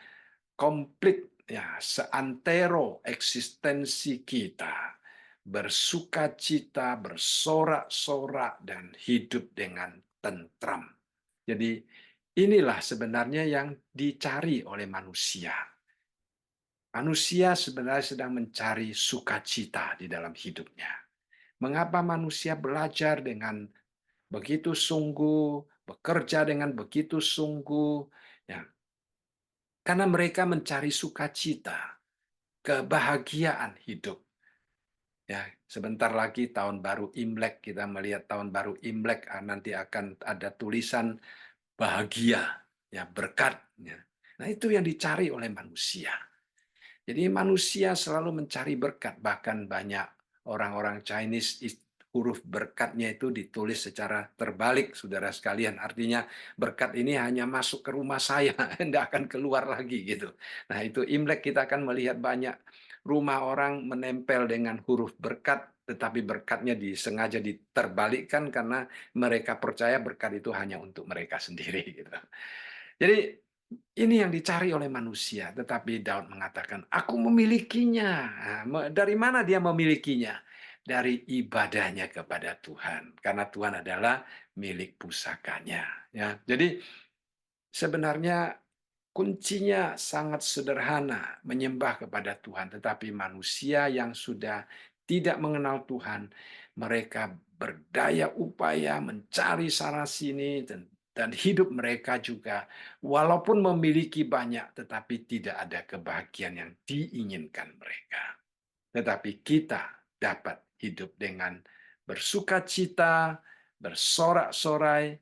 komplit, ya, seantero eksistensi kita, bersukacita, bersorak-sorak, dan hidup dengan tentram. Jadi inilah sebenarnya yang dicari oleh manusia. Manusia sebenarnya sedang mencari sukacita di dalam hidupnya. Mengapa manusia belajar dengan begitu sungguh, bekerja dengan begitu sungguh, ya, karena mereka mencari sukacita, kebahagiaan hidup. Ya, sebentar lagi tahun baru Imlek, kita melihat tahun baru Imlek nanti akan ada tulisan bahagia, ya, berkat. Ya. Nah, itu yang dicari oleh manusia. Jadi manusia selalu mencari berkat, bahkan banyak orang-orang Chinese huruf berkatnya itu ditulis secara terbalik, saudara sekalian. Artinya berkat ini hanya masuk ke rumah saya, tidak akan keluar lagi gitu. Nah, itu Imlek kita akan melihat banyak rumah orang menempel dengan huruf berkat, tetapi berkatnya disengaja diterbalikkan karena mereka percaya berkat itu hanya untuk mereka sendiri gitu. Jadi ini yang dicari oleh manusia, tetapi Daud mengatakan, aku memilikinya. Nah, dari mana dia memilikinya? Dari ibadahnya kepada Tuhan. Karena Tuhan adalah milik pusakanya. Ya, jadi sebenarnya kuncinya sangat sederhana, menyembah kepada Tuhan. Tetapi manusia yang sudah tidak mengenal Tuhan, mereka berdaya upaya mencari sana-sini, dan hidup mereka juga, walaupun memiliki banyak, tetapi tidak ada kebahagiaan yang diinginkan mereka. Tetapi kita dapat hidup dengan bersukacita, bersorak-sorai,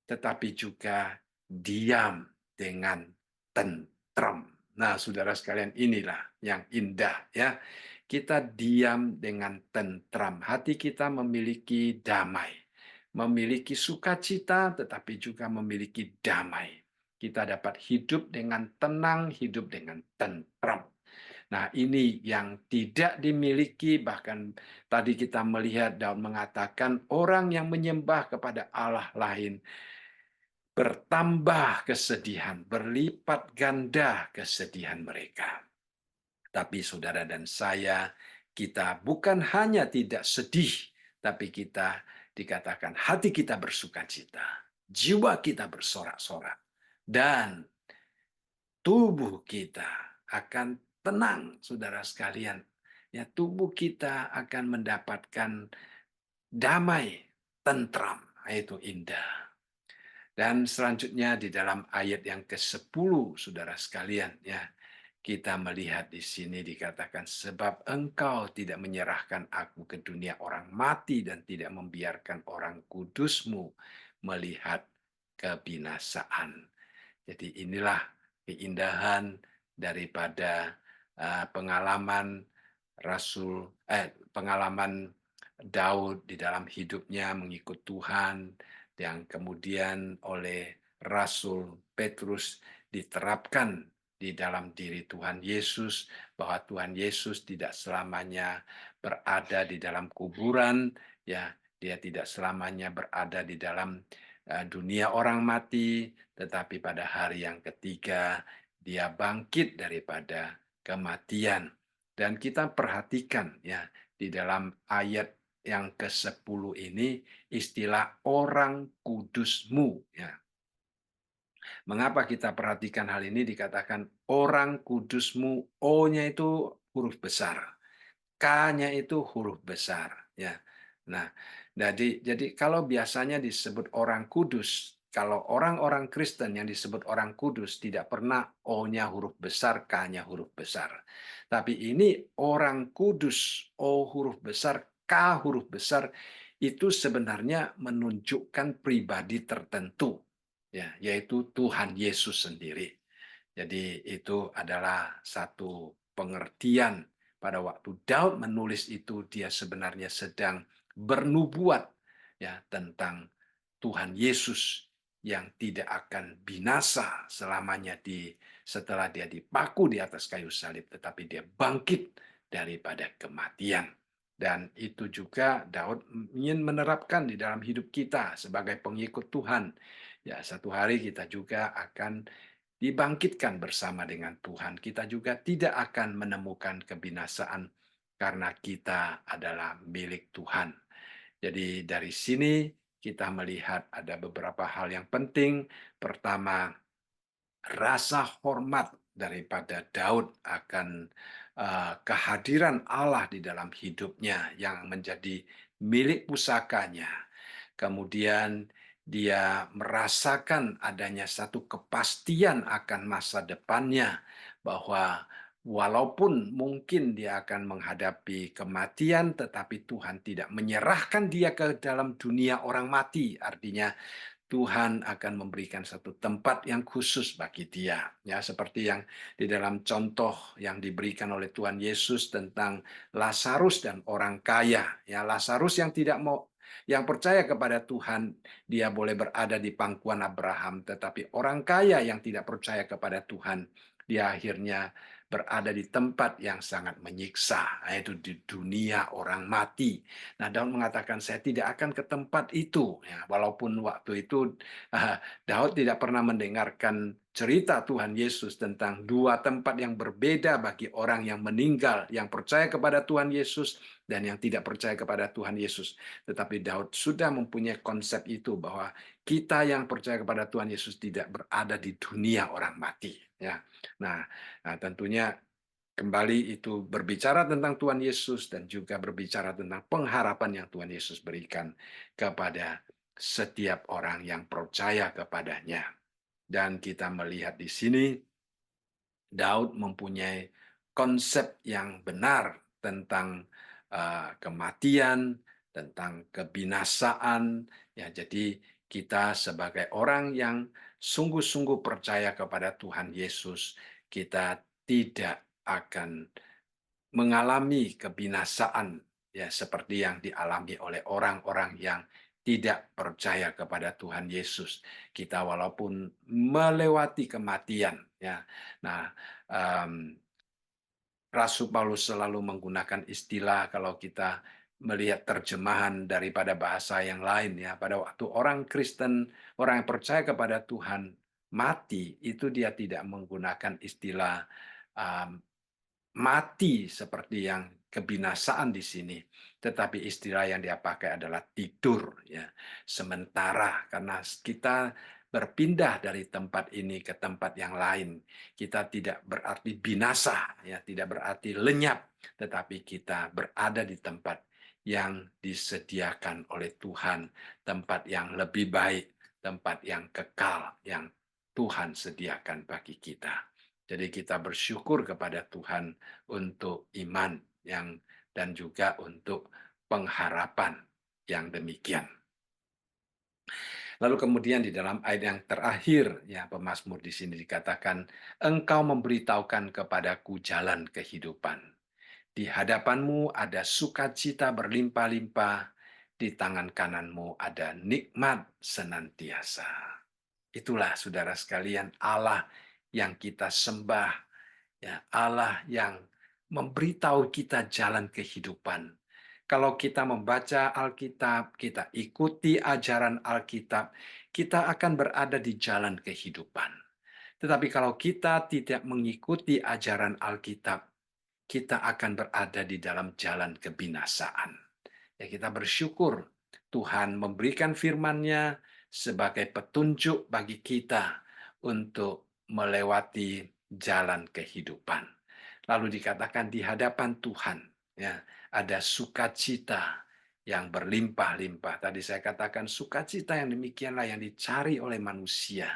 tetapi juga diam dengan tentram. Nah, saudara sekalian, inilah yang indah ya. Kita diam dengan tentram. Hati kita memiliki damai, memiliki sukacita, tetapi juga memiliki damai. Kita dapat hidup dengan tenang, hidup dengan tentram. Nah, ini yang tidak dimiliki, bahkan tadi kita melihat Daud mengatakan orang yang menyembah kepada Allah lain bertambah kesedihan, berlipat ganda kesedihan mereka. Tapi saudara dan saya, kita bukan hanya tidak sedih, tapi kita dikatakan hati kita bersukacita, jiwa kita bersorak-sorak, dan tubuh kita akan tenang, saudara sekalian. Ya, tubuh kita akan mendapatkan damai, tentram, itu indah. Dan selanjutnya di dalam ayat yang ke-10, saudara sekalian, ya, kita melihat di sini dikatakan, sebab engkau tidak menyerahkan aku ke dunia orang mati dan tidak membiarkan orang kudusmu melihat kebinasaan. Jadi inilah keindahan daripada pengalaman pengalaman Daud di dalam hidupnya mengikut Tuhan, yang kemudian oleh Rasul Petrus diterapkan di dalam diri Tuhan Yesus, bahwa Tuhan Yesus tidak selamanya berada di dalam kuburan, ya, dia tidak selamanya berada di dalam dunia orang mati, tetapi pada hari yang ketiga dia bangkit daripada kematian. Dan kita perhatikan ya di dalam ayat yang ke-10 ini istilah orang kudusmu ya. Mengapa kita perhatikan hal ini? Dikatakan orang kudusmu, O-nya itu huruf besar, K-nya itu huruf besar ya. Nah, jadi kalau biasanya disebut orang kudus, kalau orang-orang Kristen yang disebut orang kudus tidak pernah O-nya huruf besar, K-nya huruf besar. Tapi ini orang kudus, O huruf besar, K huruf besar, itu sebenarnya menunjukkan pribadi tertentu, ya, yaitu Tuhan Yesus sendiri. Jadi itu adalah satu pengertian. Pada waktu Daud menulis itu, dia sebenarnya sedang bernubuat ya tentang Tuhan Yesus yang tidak akan binasa selamanya setelah dia dipaku di atas kayu salib, tetapi dia bangkit daripada kematian. Dan itu juga Daud ingin menerapkan di dalam hidup kita sebagai pengikut Tuhan. Ya, satu hari kita juga akan dibangkitkan bersama dengan Tuhan. Kita juga tidak akan menemukan kebinasaan karena kita adalah milik Tuhan. Jadi dari sini kita melihat ada beberapa hal yang penting. Pertama, rasa hormat daripada Daud akan kehadiran Allah di dalam hidupnya yang menjadi milik pusakanya. Kemudian dia merasakan adanya satu kepastian akan masa depannya, bahwa walaupun mungkin dia akan menghadapi kematian, tetapi Tuhan tidak menyerahkan dia ke dalam dunia orang mati. Artinya Tuhan akan memberikan satu tempat yang khusus bagi dia. Ya, seperti yang di dalam contoh yang diberikan oleh Tuhan Yesus tentang Lazarus dan orang kaya. Ya, Lazarus yang percaya kepada Tuhan, dia boleh berada di pangkuan Abraham, tetapi orang kaya yang tidak percaya kepada Tuhan, dia akhirnya berada di tempat yang sangat menyiksa, yaitu di dunia orang mati. Nah, Daud mengatakan, saya tidak akan ke tempat itu. Ya, walaupun waktu itu Daud tidak pernah mendengarkan cerita Tuhan Yesus tentang dua tempat yang berbeda bagi orang yang meninggal, yang percaya kepada Tuhan Yesus dan yang tidak percaya kepada Tuhan Yesus. Tetapi Daud sudah mempunyai konsep itu, bahwa kita yang percaya kepada Tuhan Yesus tidak berada di dunia orang mati. Ya, nah tentunya kembali itu berbicara tentang Tuhan Yesus dan juga berbicara tentang pengharapan yang Tuhan Yesus berikan kepada setiap orang yang percaya kepadanya. Dan kita melihat di sini Daud mempunyai konsep yang benar tentang kematian, tentang kebinasaan. Ya, jadi kita sebagai orang yang sungguh-sungguh percaya kepada Tuhan Yesus, kita tidak akan mengalami kebinasaan ya seperti yang dialami oleh orang-orang yang tidak percaya kepada Tuhan Yesus. Kita walaupun melewati kematian ya. Nah, em, Rasul Paulus selalu menggunakan istilah kalau kita melihat terjemahan daripada bahasa yang lain ya. Pada waktu orang Kristen, orang yang percaya kepada Tuhan mati, itu dia tidak menggunakan istilah um, mati seperti yang kebinasaan di sini, tetapi istilah yang dia pakai adalah tidur ya. Sementara karena kita berpindah dari tempat ini ke tempat yang lain, kita tidak berarti binasa ya, tidak berarti lenyap, tetapi kita berada di tempat yang disediakan oleh Tuhan, tempat yang lebih baik, tempat yang kekal yang Tuhan sediakan bagi kita. Jadi kita bersyukur kepada Tuhan untuk iman yang dan juga untuk pengharapan yang demikian. Lalu kemudian di dalam ayat yang terakhir ya pemazmur di sini dikatakan, engkau memberitahukan kepadaku jalan kehidupan. Di hadapanmu ada sukacita berlimpah-limpah, di tangan kananmu ada nikmat senantiasa. Itulah saudara sekalian Allah yang kita sembah, ya Allah yang memberitahu kita jalan kehidupan. Kalau kita membaca Alkitab, kita ikuti ajaran Alkitab, kita akan berada di jalan kehidupan. Tetapi kalau kita tidak mengikuti ajaran Alkitab, kita akan berada di dalam jalan kebinasaan. Ya, kita bersyukur Tuhan memberikan firman-Nya sebagai petunjuk bagi kita untuk melewati jalan kehidupan. Lalu dikatakan di hadapan Tuhan, ya, ada sukacita yang berlimpah-limpah. Tadi saya katakan sukacita yang demikianlah yang dicari oleh manusia.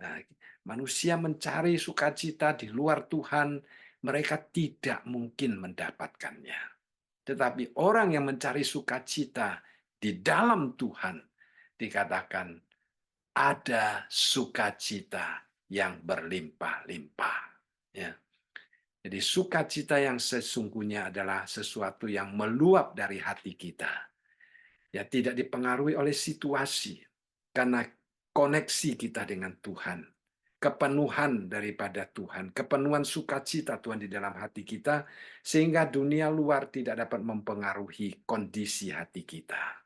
Nah, manusia mencari sukacita di luar Tuhan, mereka tidak mungkin mendapatkannya. Tetapi orang yang mencari sukacita di dalam Tuhan, dikatakan ada sukacita yang berlimpah-limpah. Ya. Jadi sukacita yang sesungguhnya adalah sesuatu yang meluap dari hati kita. Ya, tidak dipengaruhi oleh situasi, karena koneksi kita dengan Tuhan, kepenuhan daripada Tuhan, kepenuhan sukacita Tuhan di dalam hati kita, sehingga dunia luar tidak dapat mempengaruhi kondisi hati kita.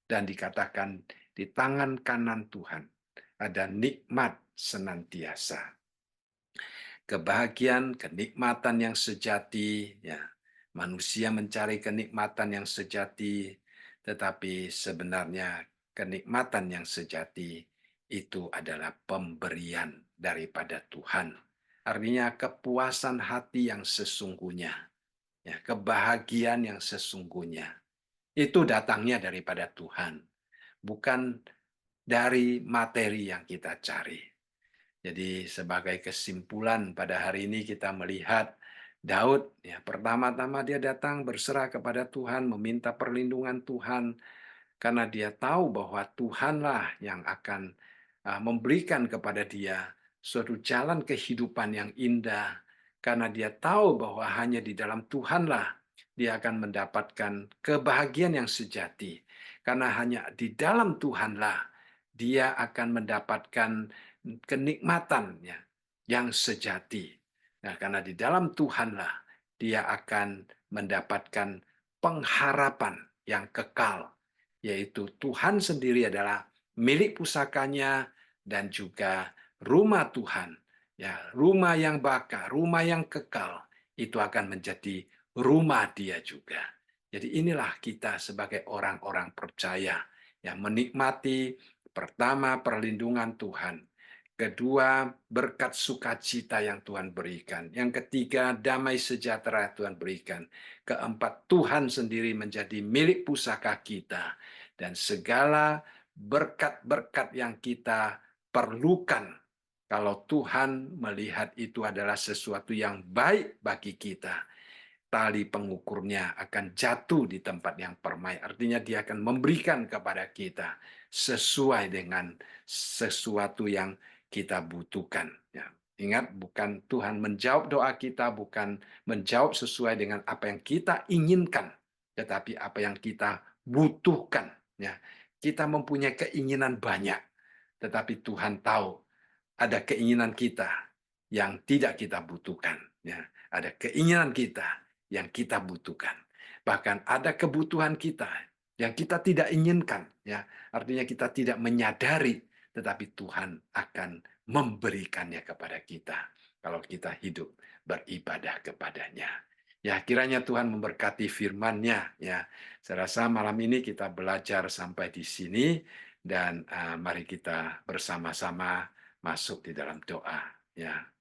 Dan dikatakan di tangan kanan Tuhan ada nikmat senantiasa. Kebahagiaan, kenikmatan yang sejati, ya. Manusia mencari kenikmatan yang sejati, tetapi sebenarnya kenikmatan yang sejati itu adalah pemberian daripada Tuhan. Artinya kepuasan hati yang sesungguhnya, ya, kebahagiaan yang sesungguhnya. Itu datangnya daripada Tuhan, bukan dari materi yang kita cari. Jadi sebagai kesimpulan pada hari ini kita melihat Daud, ya pertama-tama dia datang berserah kepada Tuhan, meminta perlindungan Tuhan, karena dia tahu bahwa Tuhanlah yang akan memberikan kepada dia suatu jalan kehidupan yang indah, karena dia tahu bahwa hanya di dalam Tuhanlah dia akan mendapatkan kebahagiaan yang sejati, karena hanya di dalam Tuhanlah dia akan mendapatkan kenikmatan yang sejati. Nah, karena di dalam Tuhanlah dia akan mendapatkan pengharapan yang kekal, yaitu Tuhan sendiri adalah milik pusakanya dan juga rumah Tuhan. Ya, rumah yang baka, rumah yang kekal, itu akan menjadi rumah dia juga. Jadi inilah kita sebagai orang-orang percaya yang menikmati pertama perlindungan Tuhan, kedua berkat sukacita yang Tuhan berikan, yang ketiga damai sejahtera Tuhan berikan, keempat Tuhan sendiri menjadi milik pusaka kita, dan segala berkat-berkat yang kita perlukan kalau Tuhan melihat itu adalah sesuatu yang baik bagi kita. tali pengukurnya akan jatuh di tempat yang permai. Artinya dia akan memberikan kepada kita sesuai dengan sesuatu yang kita butuhkan. Ya. Ingat, bukan Tuhan menjawab doa kita, bukan menjawab sesuai dengan apa yang kita inginkan, tetapi apa yang kita butuhkan. Ya. Kita mempunyai keinginan banyak, tetapi Tuhan tahu ada keinginan kita yang tidak kita butuhkan. Ya. Ada keinginan kita yang kita butuhkan. Bahkan ada kebutuhan kita yang kita tidak inginkan. Ya. Artinya kita tidak menyadari, tetapi Tuhan akan memberikannya kepada kita kalau kita hidup beribadah kepadanya. Ya, kiranya Tuhan memberkati firman-Nya. Ya, saya rasa malam ini kita belajar sampai di sini dan mari kita bersama-sama masuk di dalam doa. Ya,